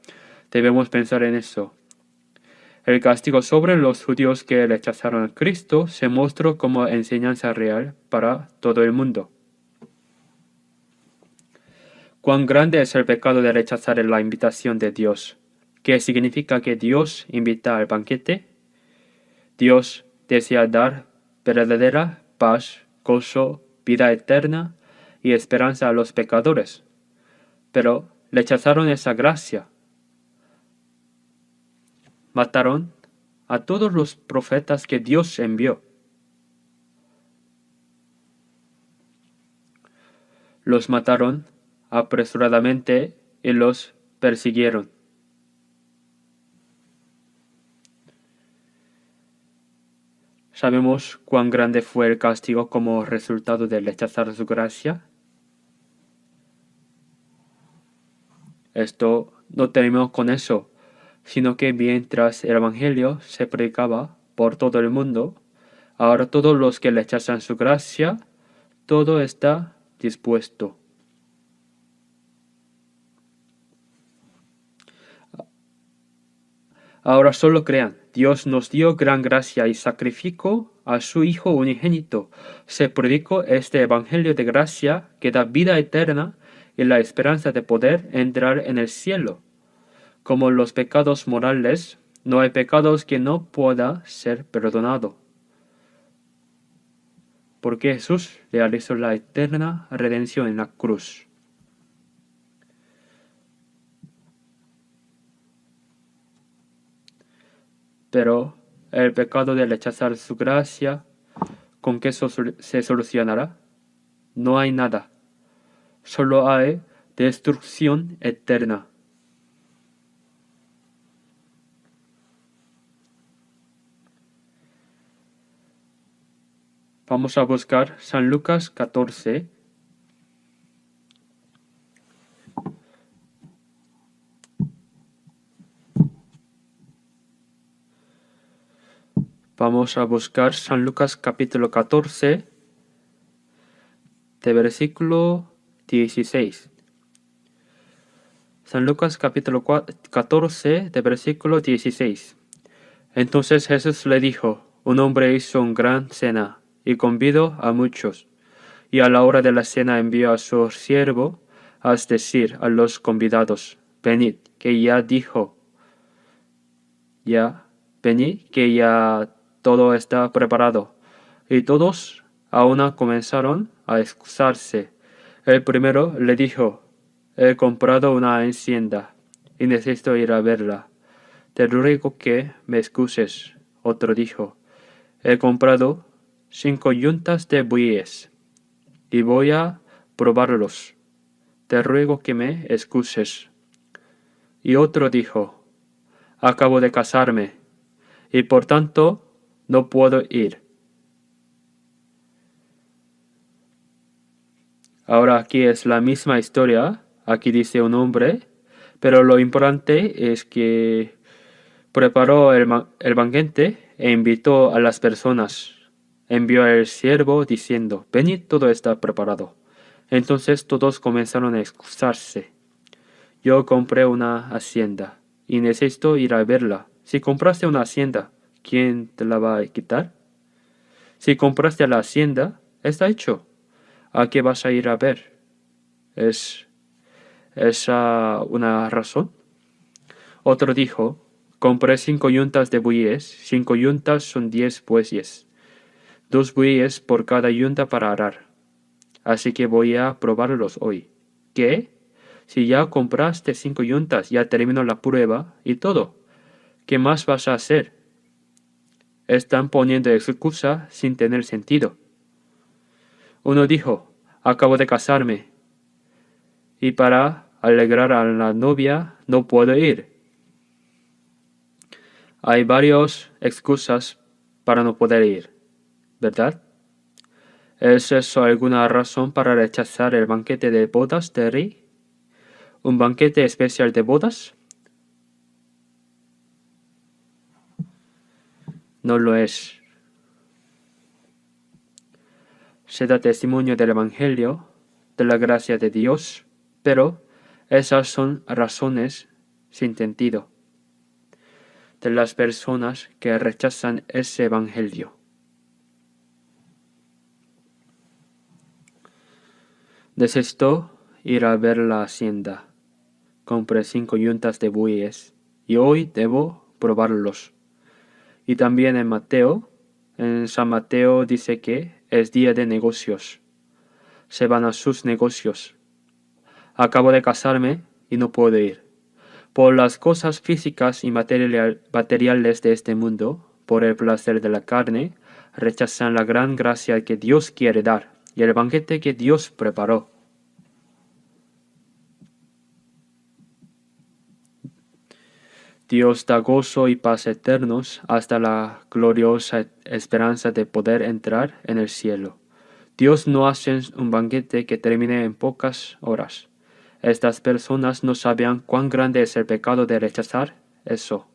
Debemos pensar en eso. El castigo sobre los judíos que rechazaron a Cristo se mostró como enseñanza real para todo el mundo. ¿Cuán grande es el pecado de rechazar la invitación de Dios? ¿Qué significa que Dios invita al banquete? Dios desea dar verdadera paz, gozo, vida eterna y esperanza a los pecadores. Pero rechazaron esa gracia. Mataron a todos los profetas que Dios envió. Los mataron apresuradamente y los persiguieron. ¿Sabemos cuán grande fue el castigo como resultado de rechazar su gracia? Esto no terminó con eso, sino que mientras el Evangelio se predicaba por todo el mundo, ahora todos los que rechazan su gracia, todo está dispuesto. Ahora solo crean. Dios nos dio gran gracia y sacrificó a su Hijo unigénito. Se predicó este Evangelio de gracia que da vida eterna y la esperanza de poder entrar en el cielo. Como los pecados morales, no hay pecados que no pueda ser perdonado, porque Jesús realizó la eterna redención en la cruz. Pero el pecado de rechazar su gracia, ¿con qué se solucionará? No hay nada. Solo hay destrucción eterna. Vamos a buscar San Lucas 14. Vamos a buscar San Lucas capítulo 14, de versículo 16. San Lucas capítulo 14, de versículo 16. Entonces Jesús le dijo, un hombre hizo una gran cena y convidó a muchos. Y a la hora de la cena envió a su siervo a decir a los convidados, venid, que ya venid, que ya todo está preparado. Y todos a una comenzaron a excusarse. El primero le dijo, he comprado una hacienda y necesito ir a verla. Te ruego que me excuses. Otro dijo, he comprado 5 yuntas de bueyes y voy a probarlos. Te ruego que me excuses. Y otro dijo, acabo de casarme y por tanto no puedo ir. Ahora aquí es la misma historia. Aquí dice un hombre, pero lo importante es que preparó el banquete e invitó a las personas. Envió al siervo diciendo, venid, todo está preparado. Entonces todos comenzaron a excusarse. Yo compré una hacienda y necesito ir a verla. Si compraste una hacienda, ¿quién te la va a quitar? Si compraste la hacienda, está hecho. ¿A qué vas a ir a ver? ¿Es esa una razón? Otro dijo, compré 5 yuntas de bueyes. 5 yuntas son 10 bueyes. 2 bueyes por cada yunta para arar. Así que voy a probarlos hoy. ¿Qué? Si ya compraste 5 yuntas, ya terminó la prueba y todo. ¿Qué más vas a hacer? Están poniendo excusa sin tener sentido. Uno dijo, acabo de casarme y para alegrar a la novia no puedo ir. Hay varias excusas para no poder ir, ¿verdad? ¿Es eso alguna razón para rechazar el banquete de bodas de rey? ¿Un banquete especial de bodas? No lo es. Se da testimonio del Evangelio, de la gracia de Dios, pero esas son razones sin sentido de las personas que rechazan ese Evangelio. Necesito ir a ver la hacienda. Compré 5 yuntas de bueyes y hoy debo probarlos. Y también en San Mateo dice que es día de negocios. Se van a sus negocios. Acabo de casarme y no puedo ir. Por las cosas físicas y materiales de este mundo, por el placer de la carne, rechazan la gran gracia que Dios quiere dar y el banquete que Dios preparó. Dios da gozo y paz eternos hasta la gloriosa esperanza de poder entrar en el cielo. Dios no hace un banquete que termine en pocas horas. Estas personas no sabían cuán grande es el pecado de rechazar eso.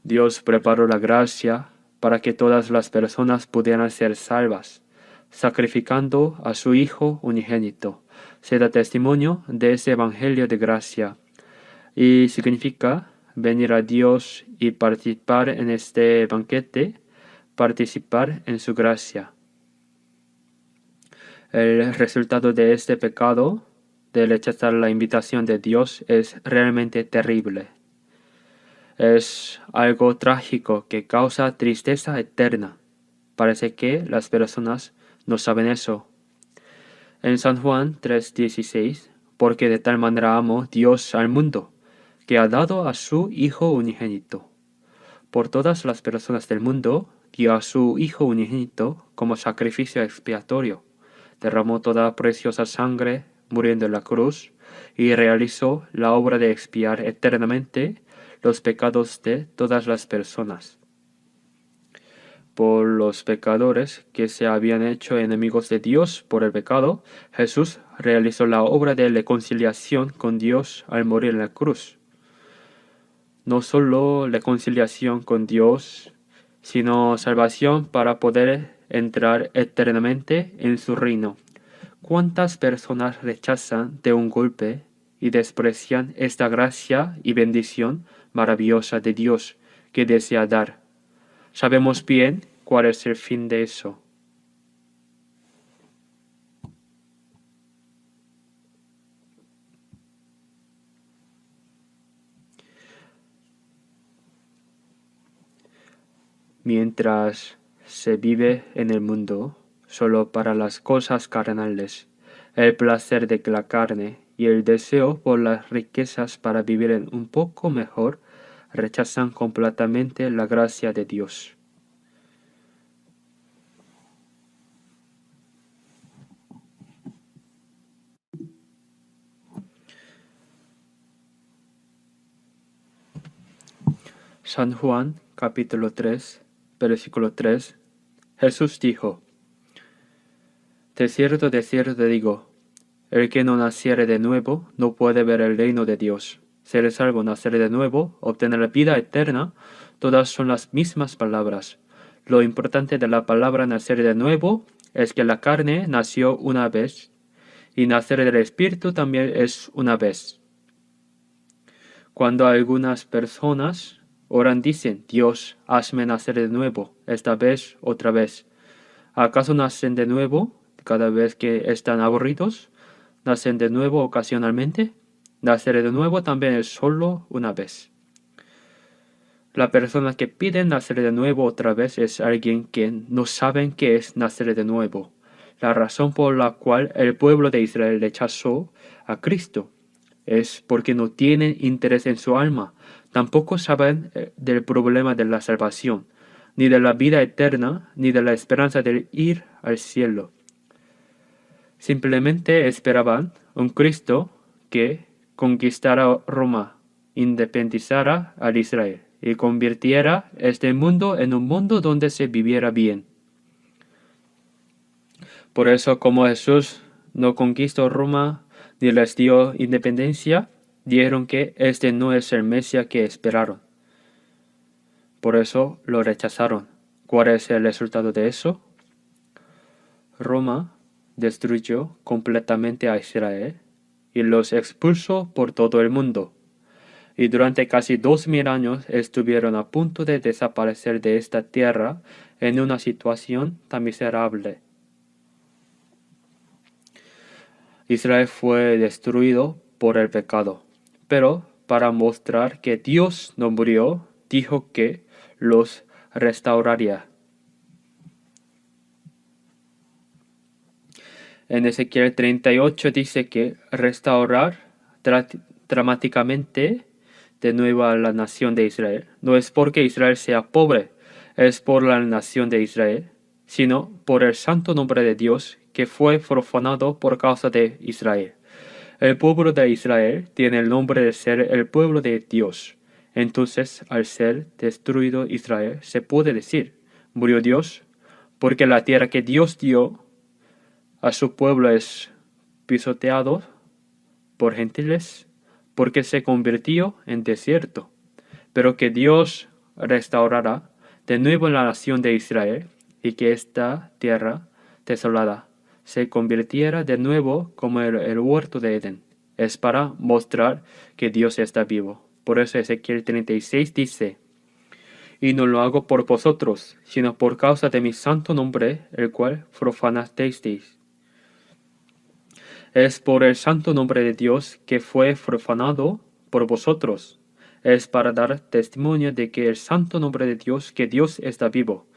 Dios preparó la gracia para que todas las personas pudieran ser salvas, sacrificando a su Hijo unigénito. Se da testimonio de ese Evangelio de gracia y significa venir a Dios y participar en este banquete, participar en su gracia. El resultado de este pecado, de rechazar la invitación de Dios, es realmente terrible. Es algo trágico que causa tristeza eterna. Parece que las personas no saben eso. En San Juan 3:16, porque de tal manera amó Dios al mundo, que ha dado a su Hijo unigénito. Por todas las personas del mundo, dio a su Hijo unigénito como sacrificio expiatorio. Derramó toda preciosa sangre muriendo en la cruz, y realizó la obra de expiar eternamente los pecados de todas las personas. Por los pecadores que se habían hecho enemigos de Dios por el pecado, Jesús realizó la obra de reconciliación con Dios al morir en la cruz. No solo reconciliación con Dios, sino salvación para poder entrar eternamente en su reino. ¿Cuántas personas rechazan de un golpe y desprecian esta gracia y bendición maravillosa de Dios que desea dar? Sabemos bien cuál es el fin de eso. Mientras se vive en el mundo solo para las cosas carnales, el placer de la carne y el deseo por las riquezas para vivir en un poco mejor, rechazan completamente la gracia de Dios. San Juan, capítulo 3, versículo 3, Jesús dijo: de cierto te digo, el que no naciere de nuevo no puede ver el reino de Dios. Ser salvo, nacer de nuevo, obtener la vida eterna, todas son las mismas palabras. Lo importante de la palabra nacer de nuevo es que la carne nació una vez, y nacer del Espíritu también es una vez. Cuando algunas personas oran, dicen: Dios, hazme nacer de nuevo, esta vez, otra vez. ¿Acaso nacen de nuevo cada vez que están aburridos? ¿Nacen de nuevo ocasionalmente? Nacer de nuevo también es solo una vez. La persona que pide nacer de nuevo otra vez es alguien que no sabe qué es nacer de nuevo. La razón por la cual el pueblo de Israel rechazó a Cristo es porque no tienen interés en su alma. Tampoco saben del problema de la salvación, ni de la vida eterna, ni de la esperanza de ir al cielo. Simplemente esperaban un Cristo que conquistara Roma, independizara al Israel y convirtiera este mundo en un mundo donde se viviera bien. Por eso, como Jesús no conquistó Roma ni les dio independencia, dijeron que este no es el Mesías que esperaron. Por eso lo rechazaron. ¿Cuál es el resultado de eso? Roma destruyó completamente a Israel y los expulsó por todo el mundo. Y durante casi 2000 años estuvieron a punto de desaparecer de esta tierra en una situación tan miserable. Israel fue destruido por el pecado, pero para mostrar que Dios no murió, dijo que los restauraría. En Ezequiel 38 dice que restaurar dramáticamente de nuevo a la nación de Israel no es porque Israel sea pobre, es por la nación de Israel, sino por el santo nombre de Dios que fue profanado por causa de Israel. El pueblo de Israel tiene el nombre de ser el pueblo de Dios. Entonces, al ser destruido Israel, se puede decir: murió Dios, porque la tierra que Dios dio a su pueblo es pisoteado por gentiles, porque se convirtió en desierto, pero que Dios restaurará de nuevo la nación de Israel, y que esta tierra desolada se convirtiera de nuevo como el huerto de Edén. Es para mostrar que Dios está vivo. Por eso Ezequiel 36 dice: y no lo hago por vosotros, sino por causa de mi santo nombre, el cual profanasteis. Es por el santo nombre de Dios que fue profanado por vosotros. Es para dar testimonio de que el santo nombre de Dios, que Dios está vivo.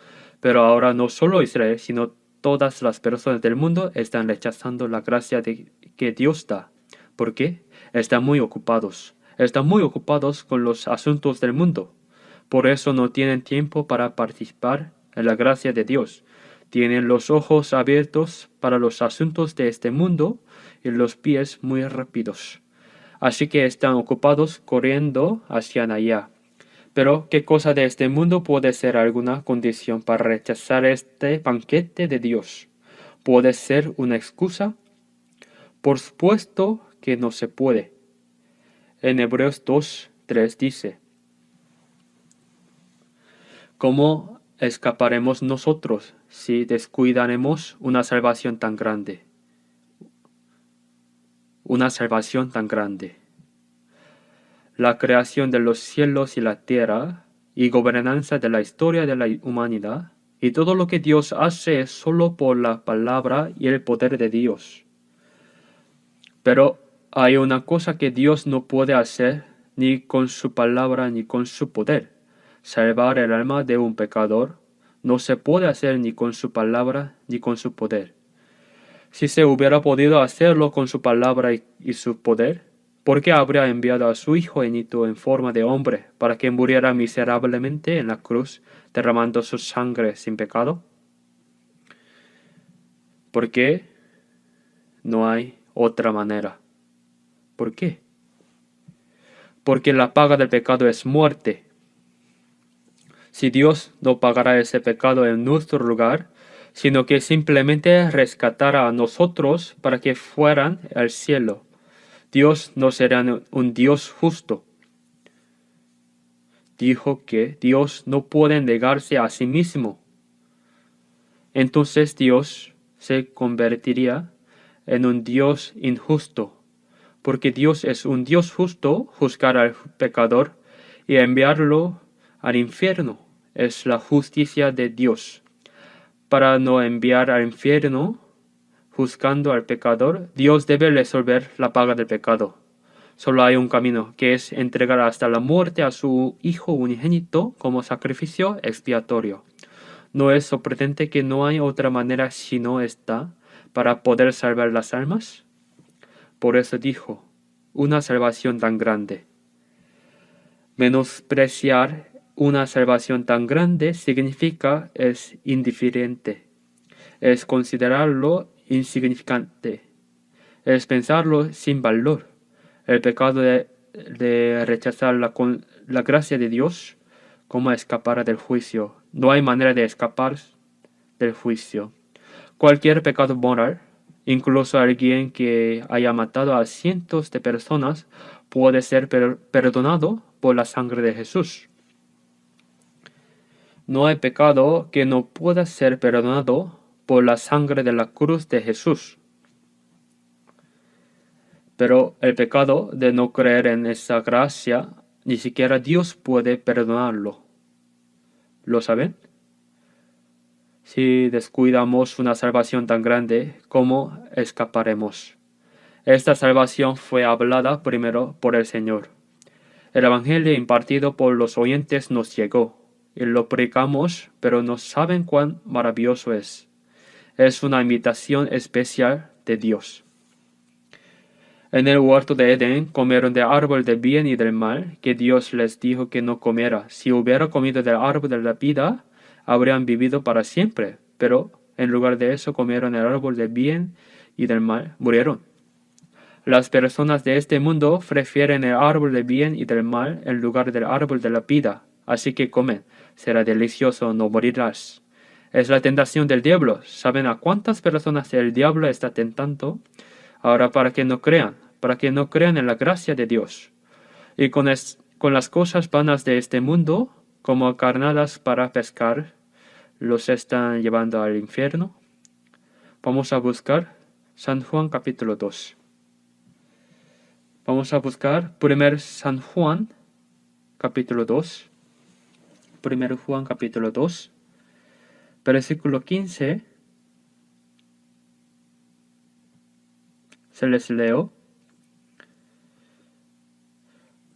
Pero ahora no solo Israel, sino todas las personas del mundo están rechazando la gracia que Dios da. ¿Por qué? Están muy ocupados. Están muy ocupados con los asuntos del mundo. Por eso no tienen tiempo para participar en la gracia de Dios. Tienen los ojos abiertos para los asuntos de este mundo y los pies muy rápidos. Así que están ocupados corriendo hacia allá. Pero, ¿qué cosa de este mundo puede ser alguna condición para rechazar este banquete de Dios? ¿Puede ser una excusa? Por supuesto que no se puede. En Hebreos 2:3 dice: ¿cómo escaparemos nosotros si descuidaremos una salvación tan grande? Una salvación tan grande. La creación de los cielos y la tierra y gobernanza de la historia de la humanidad y todo lo que Dios hace es solo por la palabra y el poder de Dios. Pero hay una cosa que Dios no puede hacer ni con su palabra ni con su poder. Salvar el alma de un pecador no se puede hacer ni con su palabra ni con su poder. Si se hubiera podido hacerlo con su palabra y su poder, ¿por qué habría enviado a su Hijo único en forma de hombre para que muriera miserablemente en la cruz, derramando su sangre sin pecado? ¿Por qué no hay otra manera? ¿Por qué? Porque la paga del pecado es muerte. Si Dios no pagara ese pecado en nuestro lugar, sino que simplemente rescatara a nosotros para que fueran al cielo, Dios no será un Dios justo. Dijo que Dios no puede negarse a sí mismo. Entonces Dios se convertiría en un Dios injusto, porque Dios es un Dios justo. Juzgar al pecador y enviarlo al infierno es la justicia de Dios. Para no enviar al infierno, juzgando al pecador, Dios debe resolver la paga del pecado. Solo hay un camino, que es entregar hasta la muerte a su Hijo unigénito como sacrificio expiatorio. ¿No es sorprendente que no hay otra manera sino esta para poder salvar las almas? Por eso dijo: una salvación tan grande. Menospreciar una salvación tan grande significa es indiferente, es considerarlo insignificante, es pensarlo sin valor. El pecado de rechazar la gracia de Dios, como escapar del juicio. No hay manera de escapar del juicio. Cualquier pecado moral, incluso alguien que haya matado a cientos de personas, puede ser perdonado por la sangre de Jesús. No hay pecado que no pueda ser perdonado por la sangre de la cruz de Jesús. Pero el pecado de no creer en esa gracia, ni siquiera Dios puede perdonarlo. ¿Lo saben? Si descuidamos una salvación tan grande, ¿cómo escaparemos? Esta salvación fue hablada primero por el Señor. El Evangelio impartido por los oyentes nos llegó, y lo predicamos, pero no saben cuán maravilloso es. Es una invitación especial de Dios. En el huerto de Edén comieron del árbol del bien y del mal, que Dios les dijo que no comiera. Si hubiera comido del árbol de la vida, habrían vivido para siempre. Pero en lugar de eso comieron el árbol del bien y del mal, murieron. Las personas de este mundo prefieren el árbol del bien y del mal en lugar del árbol de la vida. Así que comen. Será delicioso, no morirás. Es la tentación del diablo. ¿Saben a cuántas personas el diablo está tentando? Ahora para que no crean en la gracia de Dios. Y con las cosas vanas de este mundo, como carnadas para pescar, los están llevando al infierno. Vamos a buscar San Juan capítulo 2. Vamos a buscar 1 San Juan capítulo 2. 1 Juan capítulo 2, versículo 15. Se les leo: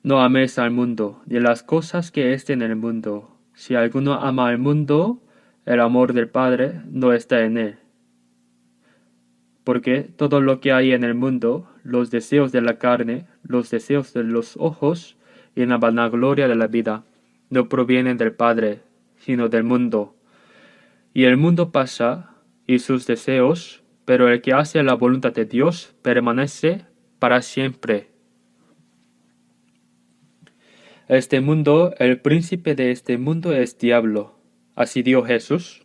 no améis al mundo, ni las cosas que estén en el mundo. Si alguno ama al mundo, el amor del Padre no está en él. Porque todo lo que hay en el mundo, los deseos de la carne, los deseos de los ojos y la vanagloria de la vida, no provienen del Padre, sino del mundo. Y el mundo pasa, y sus deseos, pero el que hace la voluntad de Dios permanece para siempre. Este mundo, el príncipe de este mundo es diablo. Así dijo Jesús.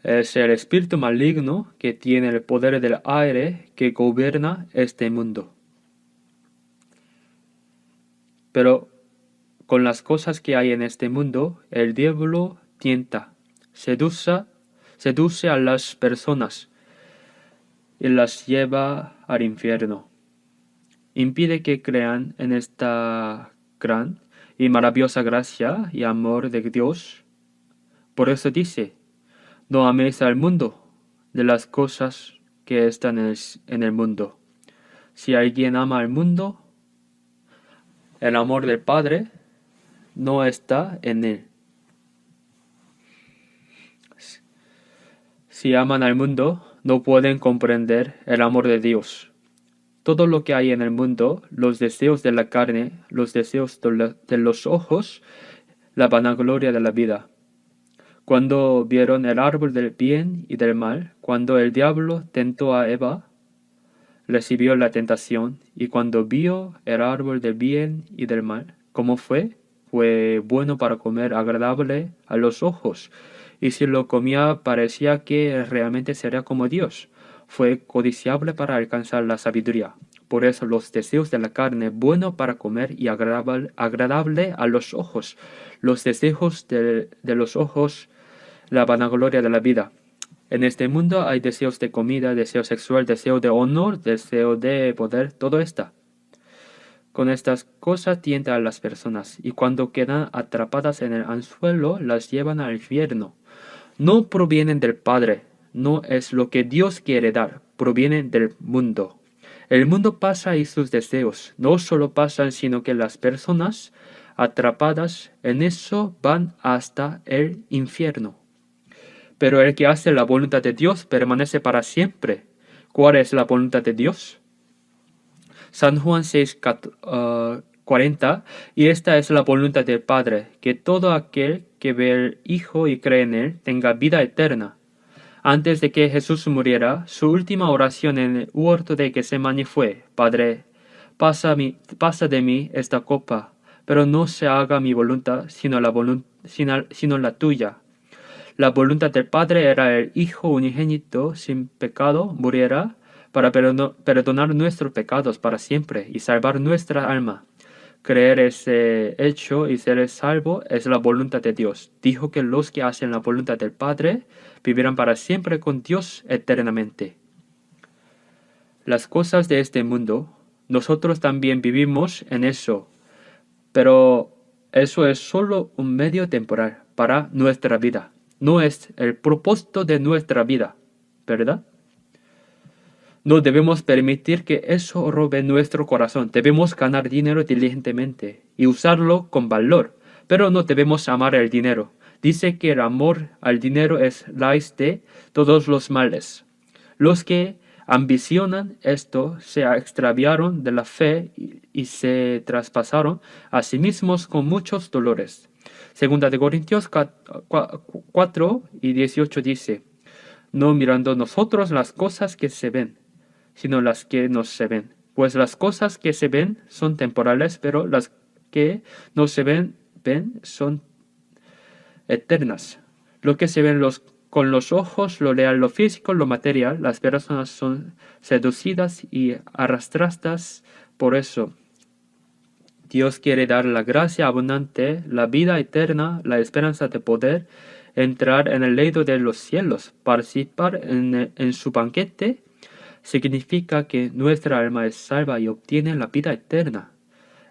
Es el espíritu maligno que tiene el poder del aire que gobierna este mundo. Pero con las cosas que hay en este mundo, el diablo tienta, seduce a las personas y las lleva al infierno. Impide que crean en esta gran y maravillosa gracia y amor de Dios. Por eso dice, no améis al mundo de las cosas que están en el mundo. Si alguien ama al mundo, el amor del Padre no está en él. Si aman al mundo, no pueden comprender el amor de Dios. Todo lo que hay en el mundo, los deseos de la carne, los deseos de los ojos, la vanagloria de la vida. Cuando vieron el árbol del bien y del mal, cuando el diablo tentó a Eva, recibió la tentación, y cuando vio el árbol del bien y del mal, ¿cómo fue? Fue bueno para comer, agradable a los ojos, y si lo comía parecía que realmente sería como Dios. Fue codiciable para alcanzar la sabiduría. Por eso los deseos de la carne, bueno para comer y agradable a los ojos. Los deseos de los ojos, la vanagloria de la vida. En este mundo hay deseos de comida, deseo sexual, deseo de honor, deseo de poder, todo está. Con estas cosas tientan a las personas, y cuando quedan atrapadas en el anzuelo, las llevan al infierno. No provienen del Padre, no es lo que Dios quiere dar, provienen del mundo. El mundo pasa y sus deseos no solo pasan, sino que las personas atrapadas en eso van hasta el infierno. Pero el que hace la voluntad de Dios permanece para siempre. ¿Cuál es la voluntad de Dios? San Juan 6:40, y esta es la voluntad del Padre, que todo aquel que ve al Hijo y cree en Él tenga vida eterna. Antes de que Jesús muriera, su última oración en el huerto de Getsemaní fue, Padre, pasa de mí esta copa, pero no se haga mi voluntad, sino la tuya. La voluntad del Padre era el Hijo unigénito sin pecado muriera para perdonar nuestros pecados para siempre y salvar nuestra alma. Creer ese hecho y ser salvo es la voluntad de Dios. Dijo que los que hacen la voluntad del Padre vivirán para siempre con Dios eternamente. Las cosas de este mundo, nosotros también vivimos en eso, pero eso es solo un medio temporal para nuestra vida. No es el propósito de nuestra vida, ¿verdad? No debemos permitir que eso robe nuestro corazón. Debemos ganar dinero diligentemente y usarlo con valor, pero no debemos amar el dinero. Dice que el amor al dinero es raíz de todos los males. Los que ambicionan esto se extraviaron de la fe y se traspasaron a sí mismos con muchos dolores. Segunda de Corintios 4:18 dice, no mirando nosotros las cosas que se ven, sino las que no se ven. Pues las cosas que se ven son temporales, pero las que no se ven son eternas. Lo que se ven con los ojos, lo real, lo físico, lo material, las personas son seducidas y arrastradas por eso. Dios quiere dar la gracia abundante, la vida eterna, la esperanza de poder entrar en el reino de los cielos, participar en su banquete. Significa que nuestra alma es salva y obtiene la vida eterna.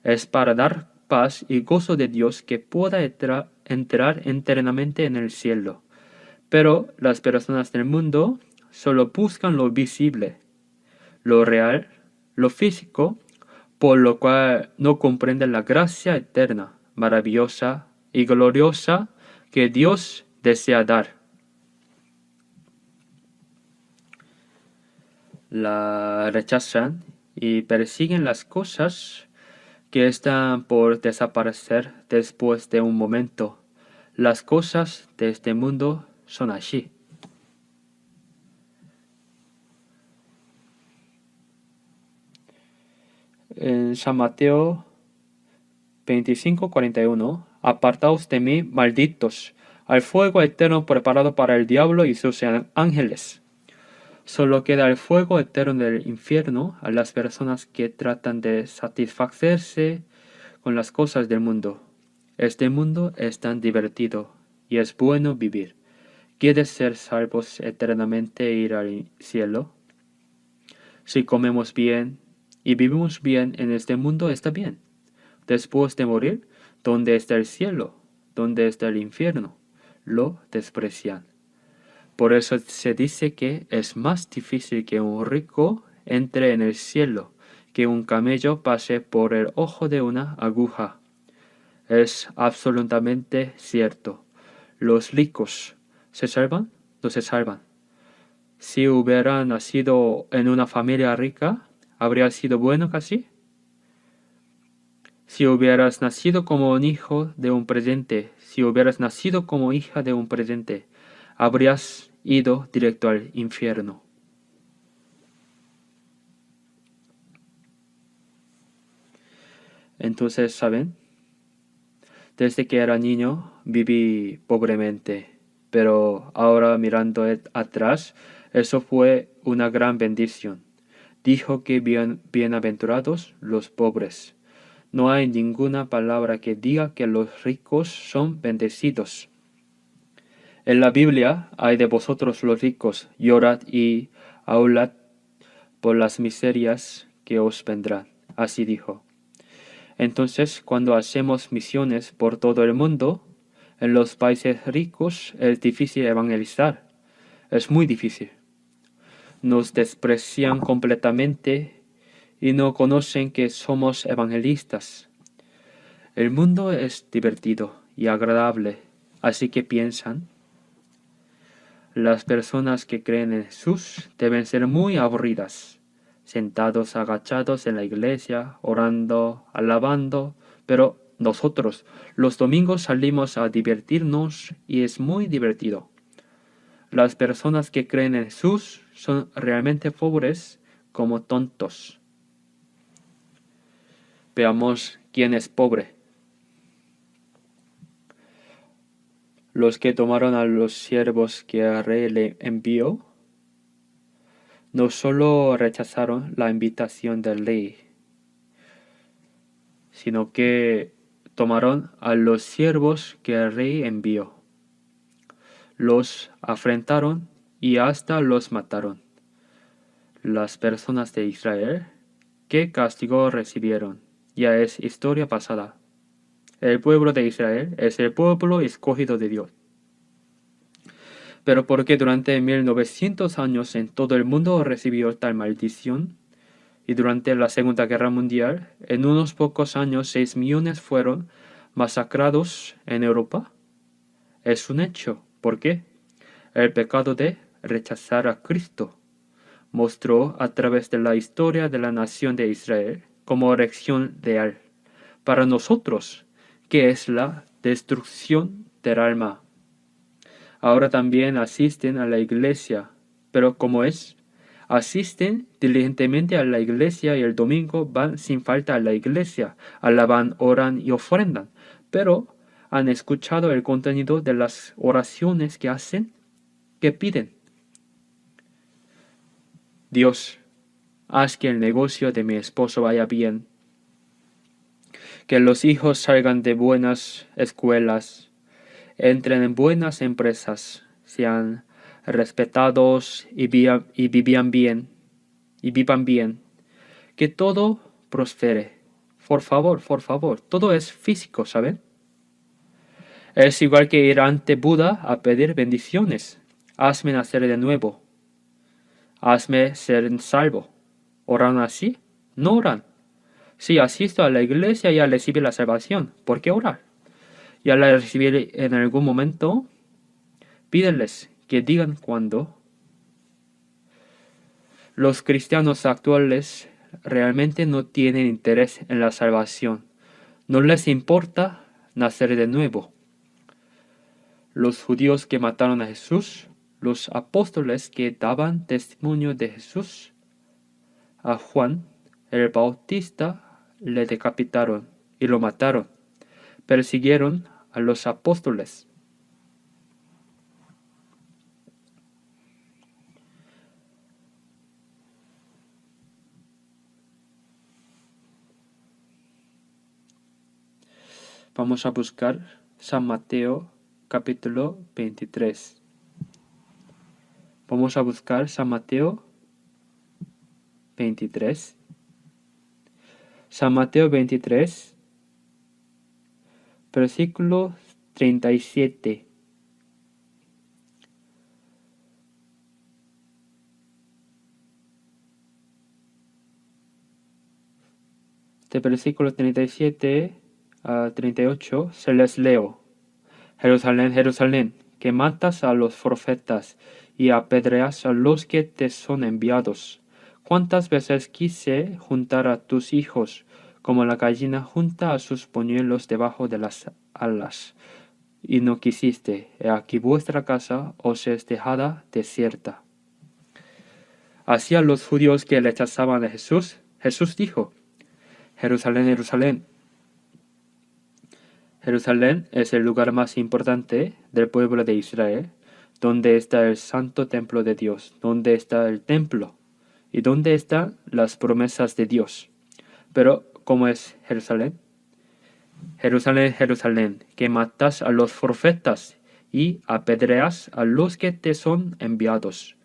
Es para dar paz y gozo de Dios que pueda entrar eternamente en el cielo. Pero las personas del mundo solo buscan lo visible, lo real, lo físico, por lo cual no comprenden la gracia eterna, maravillosa y gloriosa que Dios desea dar. La rechazan y persiguen las cosas que están por desaparecer después de un momento. Las cosas de este mundo son así. En San Mateo 25:41, apartaos de mí, malditos, al fuego eterno preparado para el diablo y sus ángeles. Solo queda el fuego eterno del infierno a las personas que tratan de satisfacerse con las cosas del mundo. Este mundo es tan divertido y es bueno vivir. ¿Quieres ser salvos eternamente e ir al cielo? Si comemos bien y vivimos bien en este mundo, está bien. Después de morir, ¿dónde está el cielo? ¿Dónde está el infierno? Lo desprecian. Por eso se dice que es más difícil que un rico entre en el cielo, que un camello pase por el ojo de una aguja. Es absolutamente cierto. Los ricos se salvan, no se salvan. Si hubiera nacido en una familia rica, ¿habría sido bueno casi? Si hubieras nacido como un hijo de un presente, si hubieras nacido como hija de un presente, habrías ido directo al infierno. Entonces, ¿saben? Desde que era niño viví pobremente, pero ahora mirando atrás, eso fue una gran bendición. Dijo que bienaventurados los pobres. No hay ninguna palabra que diga que los ricos son bendecidos. En la Biblia hay de vosotros los ricos, llorad y aulad por las miserias que os vendrán. Así dijo. Entonces, cuando hacemos misiones por todo el mundo, en los países ricos es difícil evangelizar. Es muy difícil. Nos desprecian completamente y no conocen que somos evangelistas. El mundo es divertido y agradable, así que piensan. Las personas que creen en Jesús deben ser muy aburridas, sentados agachados en la iglesia, orando, alabando, pero nosotros los domingos salimos a divertirnos y es muy divertido. Las personas que creen en Jesús son realmente pobres como tontos. Veamos quién es pobre. Los que tomaron a los siervos que el rey le envió, no solo rechazaron la invitación del rey, sino que tomaron a los siervos que el rey envió. Los afrentaron y hasta los mataron. Las personas de Israel, ¿qué castigo recibieron? Ya es historia pasada. El pueblo de Israel es el pueblo escogido de Dios. Pero porque durante 1900 años en todo el mundo recibió tal maldición, y durante la Segunda Guerra Mundial, en unos pocos años 6 millones fueron masacrados en Europa, es un hecho. ¿Por qué? El pecado de rechazar a Cristo mostró a través de la historia de la nación de Israel como elección real para nosotros, que es la destrucción del alma. Ahora también asisten a la iglesia, pero ¿cómo es? Asisten diligentemente a la iglesia y el domingo van sin falta a la iglesia, alaban, oran y ofrendan, pero ¿han escuchado el contenido de las oraciones que hacen? ¿Qué piden? Dios, haz que el negocio de mi esposo vaya bien, que los hijos salgan de buenas escuelas, entren en buenas empresas, sean respetados y vivan bien, que todo prospere. Por favor, todo es físico, ¿saben? Es igual que ir ante Buda a pedir bendiciones. Hazme nacer de nuevo. Hazme ser salvo. ¿Oran así? No oran. Si asisto a la iglesia ya recibí la salvación. ¿Por qué orar? Ya la recibí en algún momento. Pídeles que digan cuándo. Los cristianos actuales realmente no tienen interés en la salvación. No les importa nacer de nuevo. Los judíos que mataron a Jesús, los apóstoles que daban testimonio de Jesús, a Juan el Bautista, le decapitaron y lo mataron. Persiguieron a los apóstoles. Vamos a buscar San Mateo capítulo 23. Vamos a buscar San Mateo 23. San Mateo 23, versículo 37. De versículo 37 a 38 se les leo. Jerusalén, Jerusalén, que matas a los profetas y apedreas a los que te son enviados. ¿Cuántas veces quise juntar a tus hijos, como la gallina junta a sus polluelos debajo de las alas? Y no quisiste. He aquí vuestra casa os es dejada desierta. Hacia los judíos que rechazaban a Jesús, Jesús dijo: Jerusalén, Jerusalén. Jerusalén es el lugar más importante del pueblo de Israel, donde está el santo templo de Dios, donde está el templo y donde están las promesas de Dios. Pero, ¿cómo es Jerusalén? Jerusalén, Jerusalén, que matas a los profetas y apedreas a los que te son enviados.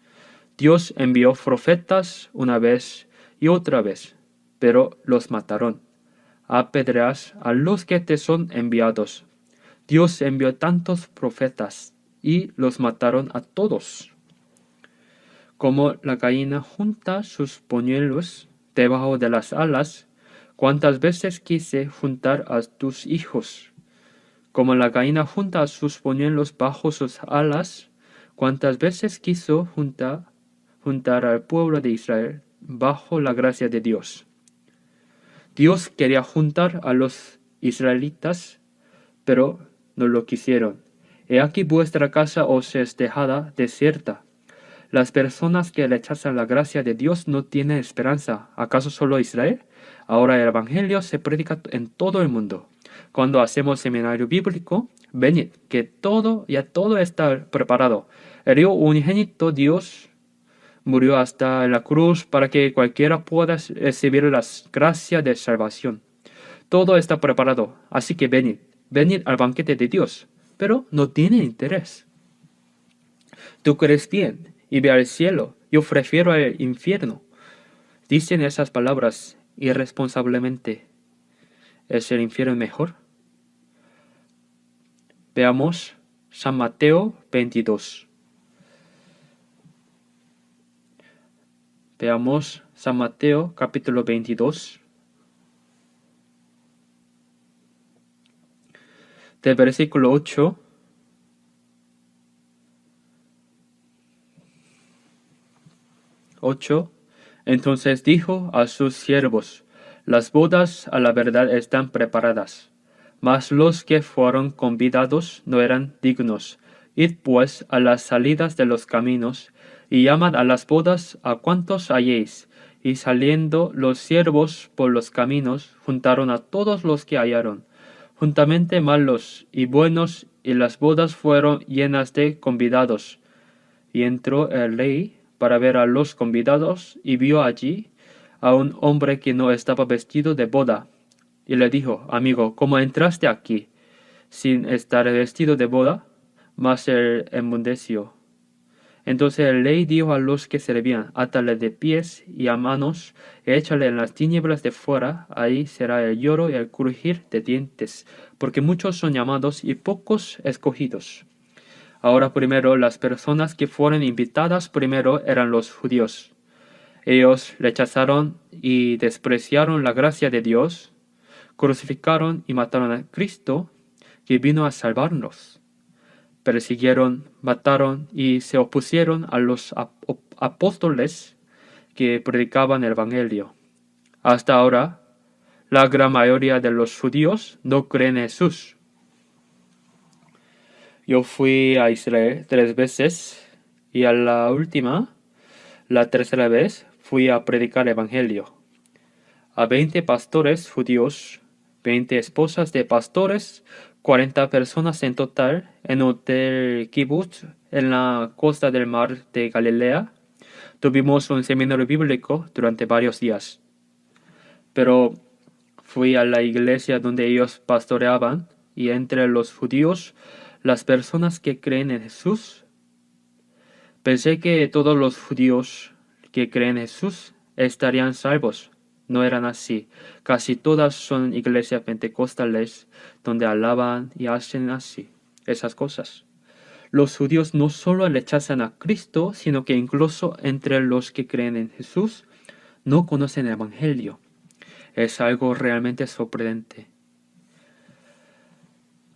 Dios envió profetas una vez y otra vez, pero los mataron. Apedreas a los que te son enviados. Dios envió tantos profetas y los mataron a todos. Como la gallina junta sus polluelos debajo de las alas, ¿cuántas veces quise juntar a tus hijos? Como la gallina junta sus polluelos bajo sus alas, ¿cuántas veces quiso juntar al pueblo de Israel bajo la gracia de Dios? Dios quería juntar a los israelitas, pero no lo quisieron. He aquí vuestra casa os es dejada desierta. Las personas que rechazan la gracia de Dios no tienen esperanza. ¿Acaso solo Israel? Ahora el Evangelio se predica en todo el mundo. Cuando hacemos seminario bíblico, venid, que todo está preparado. El Hijo unigénito Dios murió hasta la cruz para que cualquiera pueda recibir la gracia de salvación. Todo está preparado, así que venid al banquete de Dios, pero no tiene interés. Tú crees bien y ve al cielo, yo prefiero al infierno. Dicen esas palabras irresponsablemente. ¿Es el infierno mejor? Veamos San Mateo 22. Veamos San Mateo capítulo 22. Del versículo 8 Entonces dijo a sus siervos: las bodas a la verdad están preparadas, mas los que fueron convidados no eran dignos. Id pues a las salidas de los caminos, y llamad a las bodas a cuantos halléis. Y saliendo los siervos por los caminos, juntaron a todos los que hallaron, juntamente malos y buenos, y las bodas fueron llenas de convidados. Y entró el rey para ver a los convidados, y vio allí a un hombre que no estaba vestido de boda. Y le dijo: amigo, ¿cómo entraste aquí sin estar vestido de boda? Mas él enmudeció. Entonces el rey dijo a los que servían: átale de pies y a manos, y échale en las tinieblas de fuera, ahí será el lloro y el crujir de dientes, porque muchos son llamados y pocos escogidos. Ahora primero, las personas que fueron invitadas primero eran los judíos. Ellos rechazaron y despreciaron la gracia de Dios, crucificaron y mataron a Cristo, que vino a salvarnos. Persiguieron, mataron y se opusieron a los apóstoles que predicaban el Evangelio. Hasta ahora, la gran mayoría de los judíos no creen en Jesús. Yo fui a Israel 3 veces y a la tercera vez, fui a predicar el Evangelio. a 20 pastores judíos, 20 esposas de pastores, 40 personas en total, en un hotel Kibbutz, en la costa del mar de Galilea. Tuvimos un seminario bíblico durante varios días. Pero fui a la iglesia donde ellos pastoreaban, y entre los judíos, las personas que creen en Jesús, pensé que todos los judíos que creen en Jesús estarían salvos. No eran así. Casi todas son iglesias pentecostales donde alaban y hacen así, esas cosas. Los judíos no solo rechazan a Cristo, sino que incluso entre los que creen en Jesús no conocen el Evangelio. Es algo realmente sorprendente.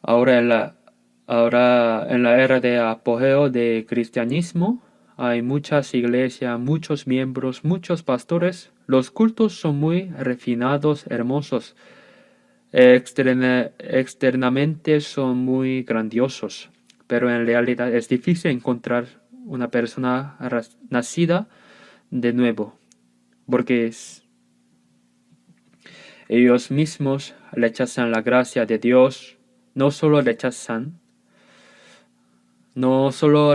Ahora en la era de apogeo del cristianismo, hay muchas iglesias, muchos miembros, muchos pastores. Los cultos son muy refinados, hermosos. Externamente son muy grandiosos, pero en realidad es difícil encontrar una persona nacida de nuevo, porque ellos mismos rechazan la gracia de Dios. No solo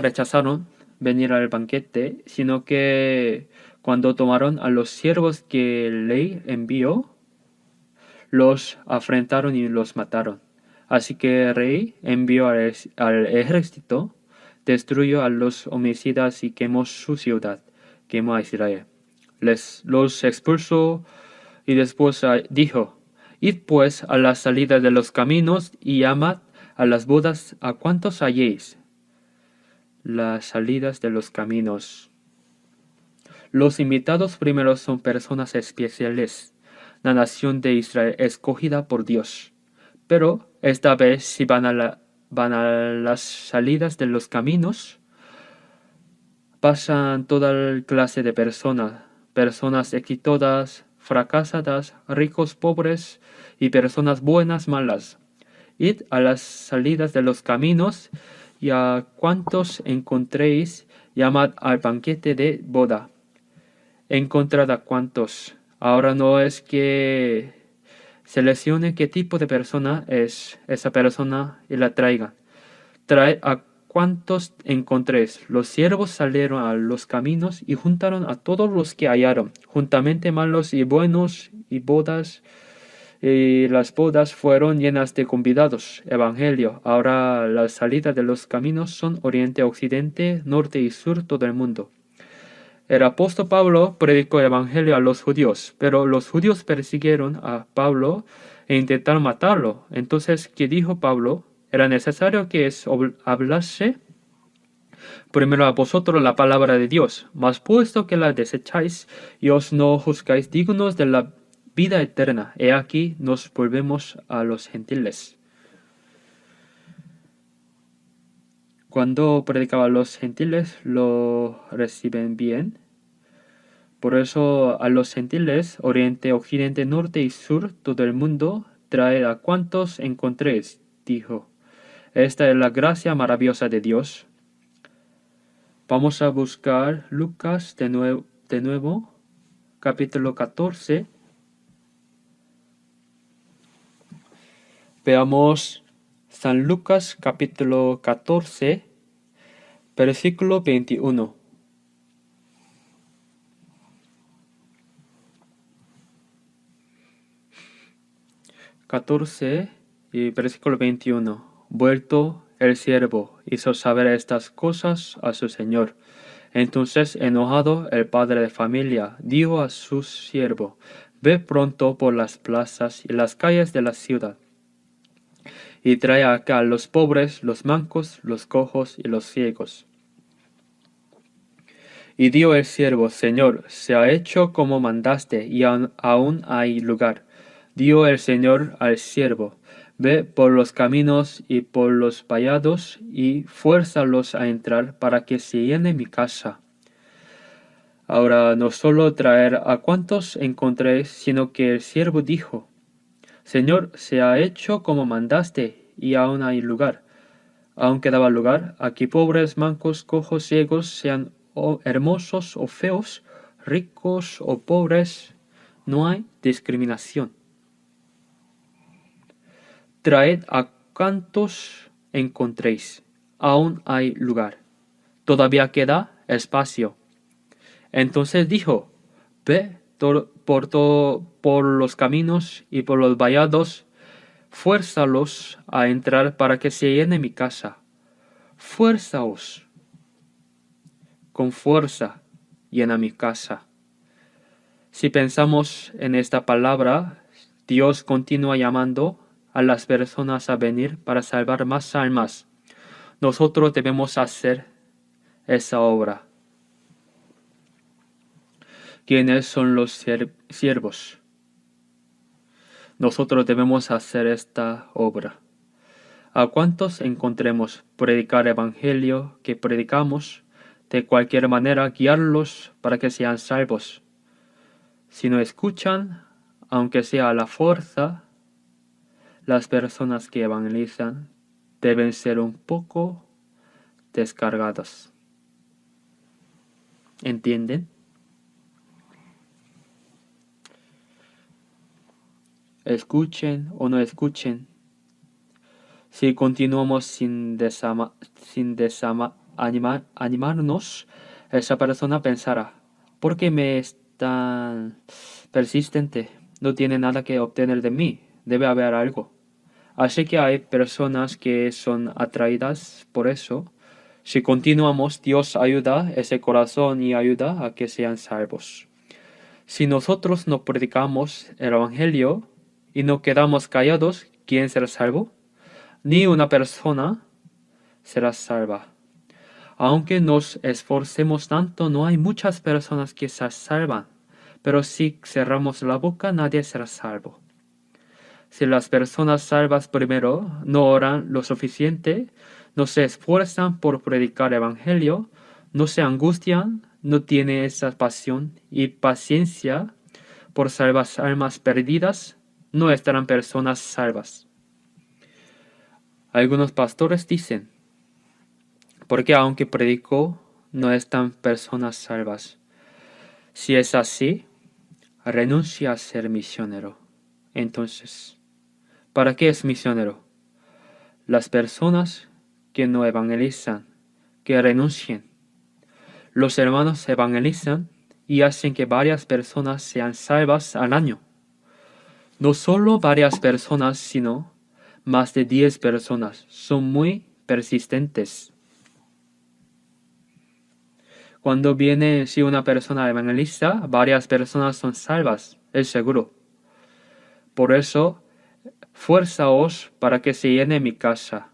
rechazaron venir al banquete, sino que cuando tomaron a los siervos que el rey envió, los afrentaron y los mataron. Así que el rey envió al ejército, destruyó a los homicidas y quemó su ciudad, quemó a Israel. Los expulsó y después dijo: Id pues a la salida de los caminos y llamad a las bodas a cuantos halléis. Las salidas de los caminos. Los invitados primeros son personas especiales, la nación de Israel escogida por Dios. Pero esta vez si van a las salidas de los caminos, pasan toda clase de personas exitosas, fracasadas, ricos, pobres y personas buenas, malas. Id a las salidas de los caminos y a cuantos encontréis, llamad al banquete de boda. Encontrad a cuantos. Ahora no es que seleccione qué tipo de persona es esa persona y la traigan. Traed a cuantos encontréis. Los siervos salieron a los caminos y juntaron a todos los que hallaron, juntamente malos y buenos, y las bodas fueron llenas de convidados. Evangelio. Ahora las salidas de los caminos son oriente, occidente, norte y sur, todo el mundo. El apóstol Pablo predicó el Evangelio a los judíos, pero los judíos persiguieron a Pablo e intentaron matarlo. Entonces, ¿qué dijo Pablo? Era necesario que hablase primero a vosotros la palabra de Dios, mas puesto que la desecháis y os no juzgáis dignos de la vida eterna, he aquí nos volvemos a los gentiles. Cuando predicaba a los gentiles, lo reciben bien. Por eso a los gentiles, oriente, occidente, norte y sur, todo el mundo, traed a cuantos encontréis, dijo. Esta es la gracia maravillosa de Dios. Vamos a buscar Lucas de nuevo, capítulo 14. Veamos San Lucas capítulo 14, versículo 21. Y versículo 21. Vuelto el siervo hizo saber estas cosas a su señor. Entonces, enojado, el padre de familia dijo a su siervo: Ve pronto por las plazas y las calles de la ciudad, y trae acá los pobres, los mancos, los cojos y los ciegos. Y dijo el siervo: Señor, se ha hecho como mandaste, y aún hay lugar. Dijo el Señor al siervo: Ve por los caminos y por los vallados, y fuérzalos a entrar, para que se llene mi casa. Ahora no solo traer a cuantos encontréis, sino que el siervo dijo: Señor, se ha hecho como mandaste, y aún hay lugar. Aún quedaba lugar. Aquí pobres, mancos, cojos, ciegos, sean hermosos o feos, ricos o pobres, no hay discriminación. Traed a cuantos encontréis, aún hay lugar, todavía queda espacio. Entonces dijo, ve por los caminos y por los vallados, fuérzalos a entrar para que se llene mi casa. Fuérzaos, con fuerza llena mi casa. Si pensamos en esta palabra, Dios continúa llamando a las personas a venir para salvar más almas. Nosotros debemos hacer esa obra. ¿Quiénes son los siervos? Nosotros debemos hacer esta obra. ¿A cuántos encontremos predicar evangelio que predicamos? De cualquier manera, guiarlos para que sean salvos. Si no escuchan, aunque sea a la fuerza, las personas que evangelizan deben ser un poco descargadas. ¿Entienden? Escuchen o no escuchen. Si continuamos sin animarnos, esa persona pensará, ¿por qué me es tan persistente? No tiene nada que obtener de mí. Debe haber algo. Así que hay personas que son atraídas por eso. Si continuamos, Dios ayuda ese corazón y ayuda a que sean salvos. Si nosotros no predicamos el Evangelio y no quedamos callados, ¿quién será salvo? Ni una persona será salva. Aunque nos esforcemos tanto, no hay muchas personas que se salvan. Pero si cerramos la boca, nadie será salvo. Si las personas salvas primero no oran lo suficiente, no se esfuerzan por predicar el Evangelio, no se angustian, no tienen esa pasión y paciencia por salvar almas perdidas, no estarán personas salvas. Algunos pastores dicen, porque aunque predicó, no están personas salvas. Si es así, renuncia a ser misionero. Entonces, ¿para qué es misionero? Las personas que no evangelizan, que renuncien. Los hermanos evangelizan y hacen que varias personas sean salvas al año. No solo varias personas, sino más de 10 personas. Son muy persistentes. Cuando viene si una persona evangeliza, varias personas son salvas, es seguro. Por eso, fuérzaos para que se llene mi casa.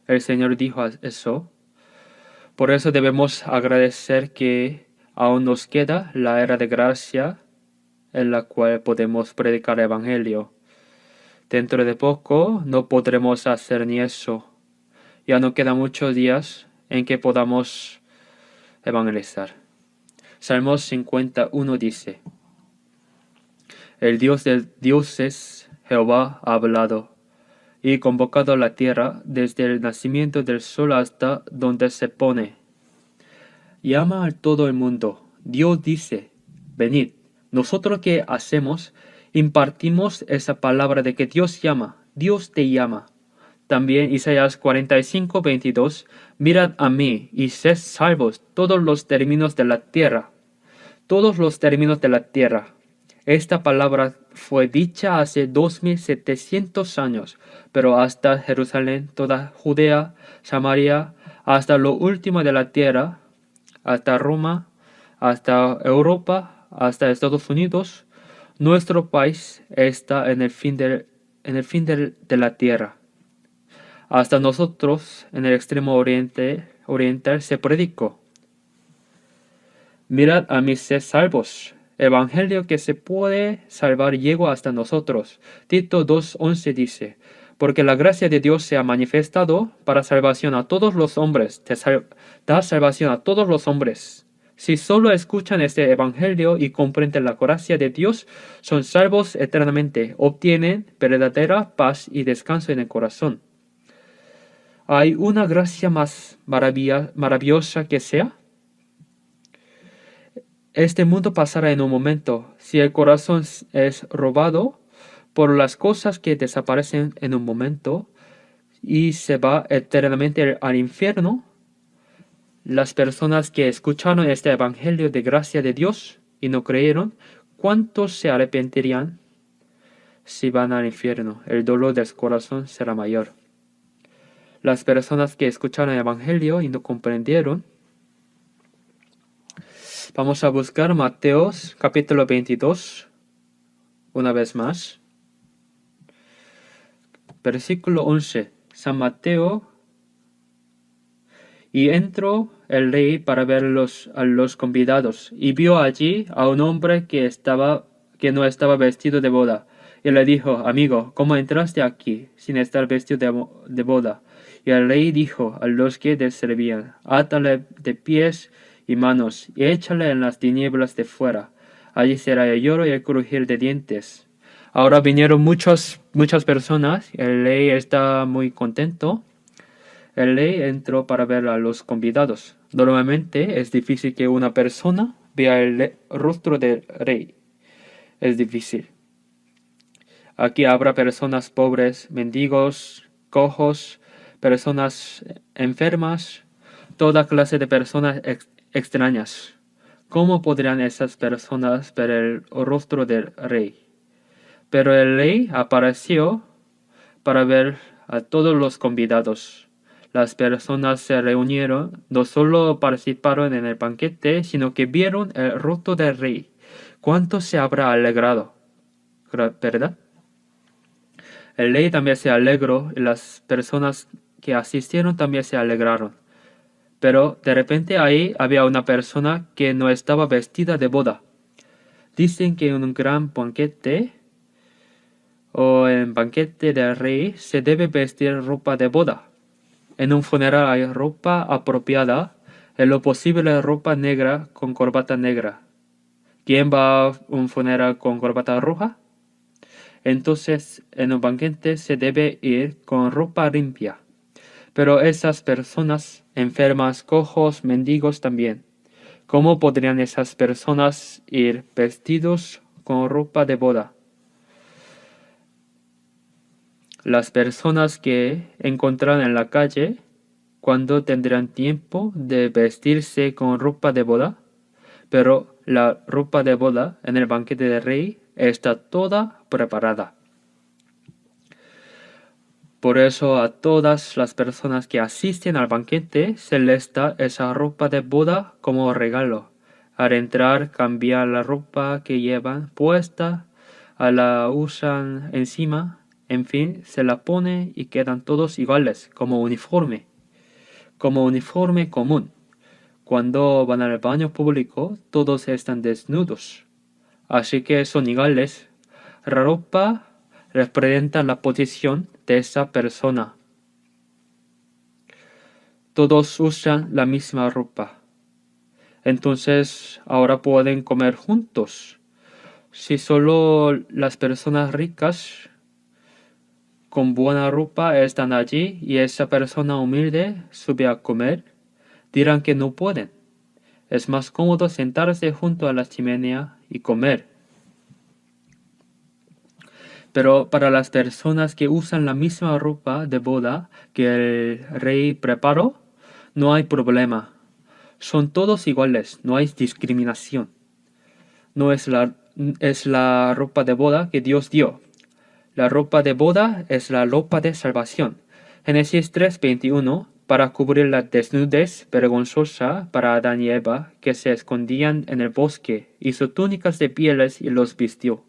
El Señor dijo eso. Por eso debemos agradecer que aún nos queda la era de gracia en la cual podemos predicar el Evangelio. Dentro de poco no podremos hacer ni eso. Ya no quedan muchos días en que podamos evangelizar. Salmos 51 dice, el Dios de dioses, Jehová, ha hablado y convocado la tierra desde el nacimiento del sol hasta donde se pone. Llama a todo el mundo. Dios dice, venid. Nosotros ¿qué hacemos? Impartimos esa palabra de que Dios llama. Dios te llama. También Isaías 45, 22. Mirad a mí y sed salvos todos los términos de la tierra. Todos los términos de la tierra. Esta palabra fue dicha hace 2700 años, pero hasta Jerusalén, toda Judea, Samaria, hasta lo último de la tierra, hasta Roma, hasta Europa, hasta Estados Unidos, nuestro país está en el fin de la tierra. Hasta nosotros, en el extremo oriental, se predicó. Mirad a mí, sed salvos. Evangelio que se puede salvar llegó hasta nosotros. Tito 2:11 dice, porque la gracia de Dios se ha manifestado para salvación a todos los hombres. Da salvación a todos los hombres. Si solo escuchan este evangelio y comprenden la gracia de Dios, son salvos eternamente, obtienen verdadera paz y descanso en el corazón. ¿Hay una gracia más maravillosa que sea? Este mundo pasará en un momento. Si el corazón es robado por las cosas que desaparecen en un momento y se va eternamente al infierno, las personas que escucharon este evangelio de gracia de Dios y no creyeron, ¿cuántos se arrepentirían si van al infierno? El dolor del corazón será mayor. Las personas que escucharon el evangelio y no comprendieron, vamos a buscar Mateos capítulo 22, una vez más. Versículo 11. San Mateo. Y entró el rey para ver a los convidados, y vio allí a un hombre que no estaba vestido de boda. Y le dijo, amigo, ¿cómo entraste aquí sin estar vestido de boda? Y el rey dijo a los que le servían, átale de pies y manos, y échale en las tinieblas de fuera. Allí será el lloro y el crujir de dientes. Ahora vinieron muchas personas, el rey está muy contento. El rey entró para ver a los convidados. Normalmente es difícil que una persona vea el rostro del rey. Es difícil. Aquí habrá personas pobres, mendigos, cojos, personas enfermas, toda clase de personas extrañas. ¿Cómo podrían esas personas ver el rostro del rey? Pero el rey apareció para ver a todos los convidados. Las personas se reunieron, no solo participaron en el banquete, sino que vieron el rostro del rey. ¿Cuánto se habrá alegrado? ¿Verdad? El rey también se alegró y las personas que asistieron también se alegraron. Pero de repente ahí había una persona que no estaba vestida de boda. Dicen que en un gran banquete o en banquete del rey se debe vestir ropa de boda. En un funeral hay ropa apropiada, en lo posible ropa negra con corbata negra. ¿Quién va a un funeral con corbata roja? Entonces, en un banquete se debe ir con ropa limpia. Pero esas personas enfermas, cojos, mendigos también. ¿Cómo podrían esas personas ir vestidos con ropa de boda? Las personas que encontraron en la calle, ¿cuándo tendrán tiempo de vestirse con ropa de boda? Pero la ropa de boda en el banquete del rey está toda preparada. Por eso a todas las personas que asisten al banquete se les da esa ropa de boda como regalo. Al entrar cambian la ropa que llevan puesta, la usan encima, en fin, se la pone y quedan todos iguales, como uniforme común. Cuando van al baño público, todos están desnudos, así que son iguales. La ropa representa la posición de esa persona. Todos usan la misma ropa. Entonces, ahora pueden comer juntos. Si solo las personas ricas con buena ropa están allí y esa persona humilde sube a comer, dirán que no pueden. Es más cómodo sentarse junto a la chimenea y comer. Pero para las personas que usan la misma ropa de boda que el rey preparó, no hay problema. Son todos iguales, no hay discriminación. No es la ropa de boda que Dios dio. La ropa de boda es la ropa de salvación. Génesis 3:21, para cubrir la desnudez vergonzosa para Adán y Eva, que se escondían en el bosque, hizo túnicas de pieles y los vistió.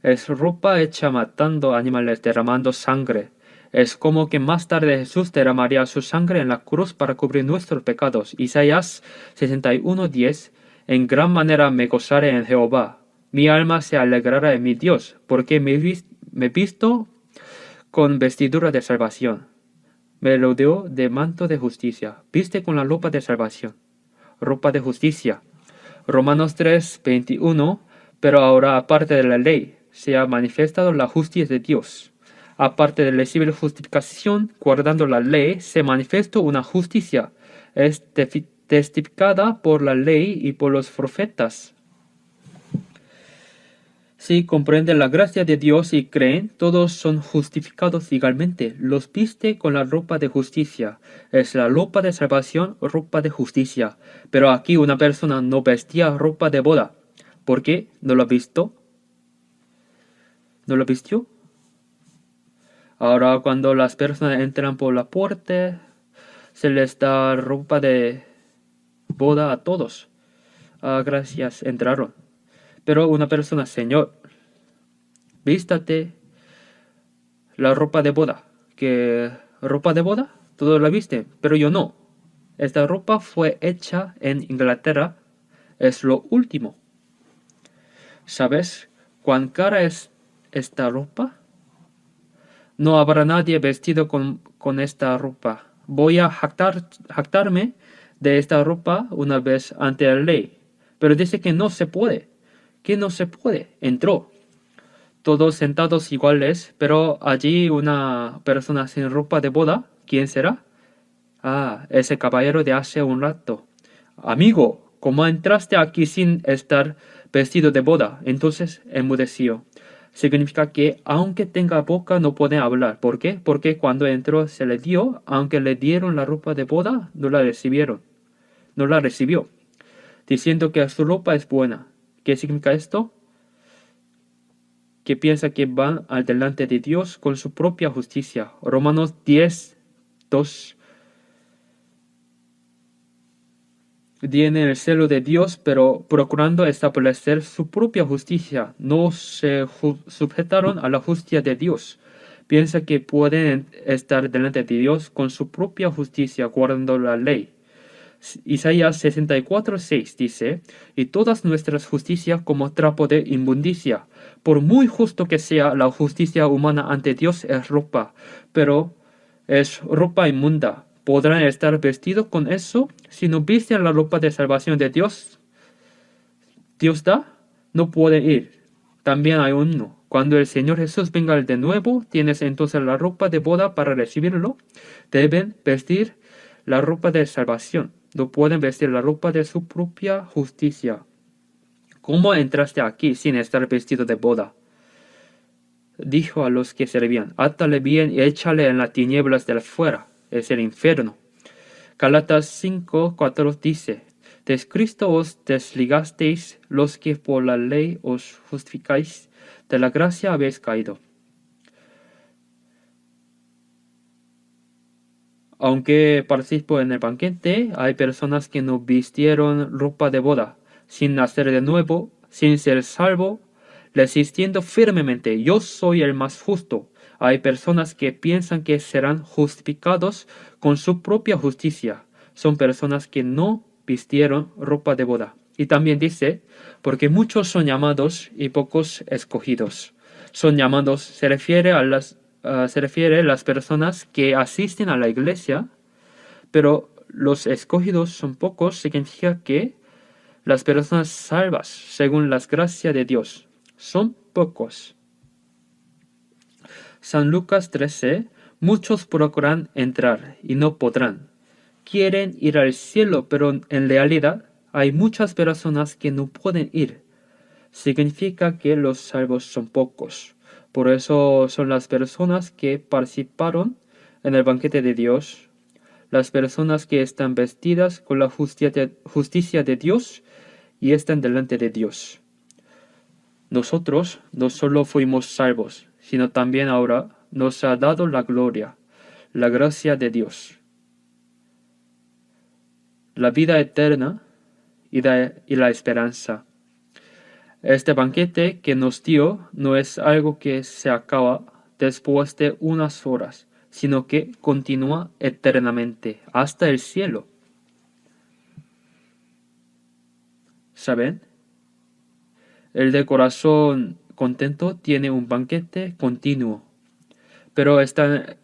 Es ropa hecha matando animales, derramando sangre. Es como que más tarde Jesús derramaría su sangre en la cruz para cubrir nuestros pecados. Isaías 61:10, en gran manera me gozaré en Jehová. Mi alma se alegrará en mi Dios, porque me visto con vestidura de salvación. Me rodeó de manto de justicia. Viste con la ropa de salvación. Ropa de justicia. Romanos 3:21, pero ahora aparte de la ley, se ha manifestado la justicia de Dios. Aparte de recibir justificación, guardando la ley, se manifestó una justicia. Es testificada por la ley y por los profetas. Si comprenden la gracia de Dios y creen, todos son justificados legalmente. Los viste con la ropa de justicia. Es la ropa de salvación, ropa de justicia. Pero aquí una persona no vestía ropa de boda. ¿Por qué? ¿No lo ha visto? ¿No lo vistió? Ahora cuando las personas entran por la puerta, se les da ropa de boda a todos. Gracias, entraron. Pero una persona, Señor, vístate la ropa de boda. ¿Qué ropa de boda? Todos la visten, pero yo no. Esta ropa fue hecha en Inglaterra. Es lo último. ¿Sabes cuán cara es esta ropa? No habrá nadie vestido con esta ropa. Voy a jactarme de esta ropa una vez ante la ley. Pero dice que no se puede. Que no se puede. Entró. Todos sentados iguales, pero allí una persona sin ropa de boda. ¿Quién será? Ese caballero de hace un rato. Amigo, ¿cómo entraste aquí sin estar vestido de boda? Entonces enmudeció. Significa que aunque tenga boca no puede hablar. ¿Por qué? Porque cuando entró se le dio, aunque le dieron la ropa de boda, no la recibieron. No la recibió. Diciendo que su ropa es buena. ¿Qué significa esto? Que piensa que van al delante de Dios con su propia justicia. Romanos 10:2. Tiene el celo de Dios, pero procurando establecer su propia justicia, no se sujetaron a la justicia de Dios. Piensa que pueden estar delante de Dios con su propia justicia, guardando la ley. Isaías 64:6 dice, y todas nuestras justicias como trapo de inmundicia. Por muy justo que sea, la justicia humana ante Dios es ropa, pero es ropa inmunda. ¿Podrán estar vestidos con eso si no visten la ropa de salvación de Dios? Dios da, no pueden ir. También hay uno. Cuando el Señor Jesús venga de nuevo, tienes entonces la ropa de boda para recibirlo. Deben vestir la ropa de salvación. No pueden vestir la ropa de su propia justicia. ¿Cómo entraste aquí sin estar vestido de boda? Dijo a los que servían, átale bien y échale en las tinieblas de afuera. Es el infierno. Gálatas 5:4 dice, de Cristo os desligasteis los que por la ley os justificáis, de la gracia habéis caído. Aunque participo en el banquete, hay personas que no vistieron ropa de boda, sin nacer de nuevo, sin ser salvo, resistiendo firmemente, yo soy el más justo. Hay personas que piensan que serán justificados con su propia justicia. Son personas que no vistieron ropa de boda. Y también dice, porque muchos son llamados y pocos escogidos. Son llamados, se refiere a las personas que asisten a la iglesia, pero los escogidos son pocos, significa que las personas salvas, según las gracias de Dios, son pocos. San Lucas 13, muchos procuran entrar y no podrán. Quieren ir al cielo, pero en realidad hay muchas personas que no pueden ir. Significa que los salvos son pocos. Por eso son las personas que participaron en el banquete de Dios, las personas que están vestidas con la justicia de Dios y están delante de Dios. Nosotros no solo fuimos salvos, sino también ahora nos ha dado la gloria, la gracia de Dios, la vida eterna y la esperanza. Este banquete que nos dio no es algo que se acaba después de unas horas, sino que continúa eternamente hasta el cielo. ¿Saben? El de corazón contento tiene un banquete continuo, pero están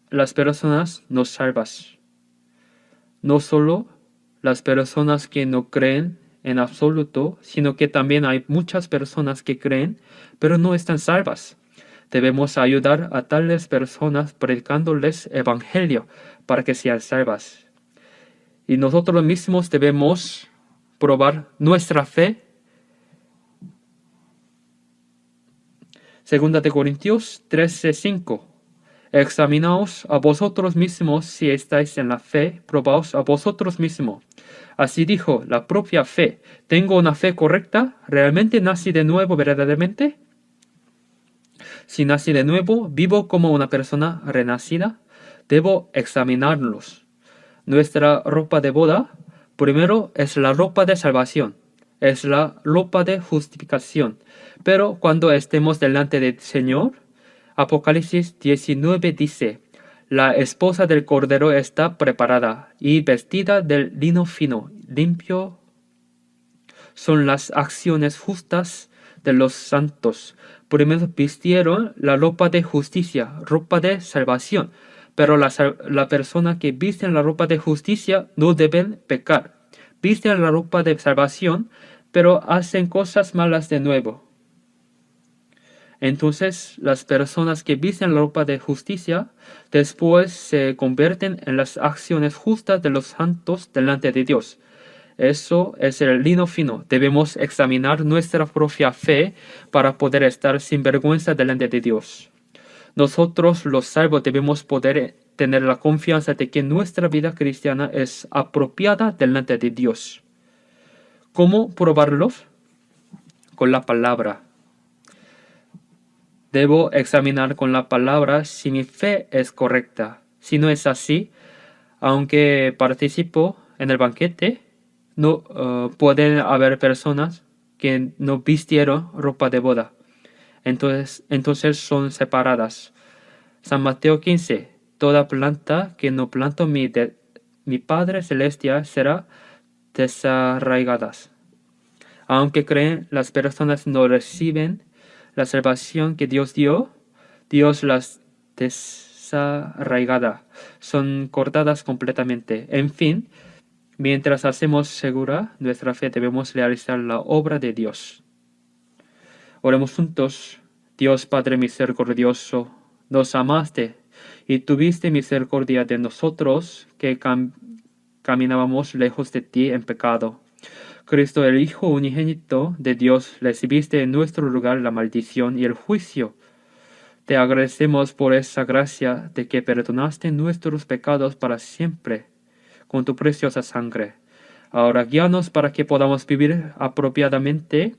las personas no salvas. No solo las personas que no creen en absoluto, sino que también hay muchas personas que creen, pero no están salvas. Debemos ayudar a tales personas predicándoles evangelio para que sean salvas. y nosotros mismos debemos probar nuestra fe. Segunda de Corintios 13:5. Examinaos a vosotros mismos si estáis en la fe, probaos a vosotros mismos. Así dijo la propia fe. ¿Tengo una fe correcta? ¿Realmente nací de nuevo verdaderamente? Si nací de nuevo, vivo como una persona renacida. Debo examinarlos. Nuestra ropa de boda, primero, es la ropa de salvación. Es la ropa de justificación. Pero cuando estemos delante del Señor, Apocalipsis 19 dice, la esposa del Cordero está preparada y vestida de lino fino, limpio. Son las acciones justas de los santos. Primero vistieron la ropa de justicia, ropa de salvación. Pero la persona que viste la ropa de justicia no deben pecar. Visten la ropa de salvación, pero hacen cosas malas de nuevo. Entonces, las personas que visten la ropa de justicia después se convierten en las acciones justas de los santos delante de Dios. Eso es el lino fino. Debemos examinar nuestra propia fe para poder estar sin vergüenza delante de Dios. Nosotros, los salvos, debemos poder tener la confianza de que nuestra vida cristiana es apropiada delante de Dios. ¿Cómo probarlo? Con la palabra. Debo examinar con la palabra si mi fe es correcta. Si no es así, aunque participo en el banquete, no pueden haber personas que no vistieron ropa de boda. Entonces son separadas. San Mateo 15. Toda planta que no plantó mi Padre Celestial será desarraigada. Aunque creen, las personas no reciben la salvación que Dios dio, Dios las desarraigará. Son cortadas completamente. En fin, mientras hacemos segura nuestra fe, debemos realizar la obra de Dios. Oremos juntos. Dios Padre misericordioso, nos amaste y tuviste misericordia de nosotros que caminábamos lejos de ti en pecado. Cristo, el Hijo unigénito de Dios, recibiste en nuestro lugar la maldición y el juicio. Te agradecemos por esa gracia de que perdonaste nuestros pecados para siempre con tu preciosa sangre. Ahora guíanos para que podamos vivir apropiadamente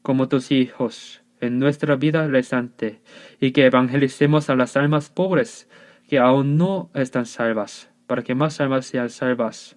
como tus hijos en nuestra vida rezante y que evangelicemos a las almas pobres que aún no están salvas, para que más almas sean salvas.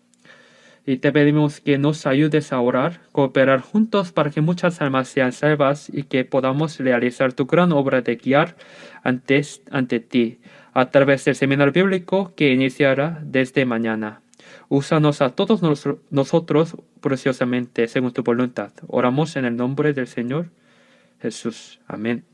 Y te pedimos que nos ayudes a orar, cooperar juntos para que muchas almas sean salvas y que podamos realizar tu gran obra de guiar ante ti a través del seminario bíblico que iniciará desde mañana. Úsanos a todos nosotros preciosamente según tu voluntad. Oramos en el nombre del Señor Jesús. Amén.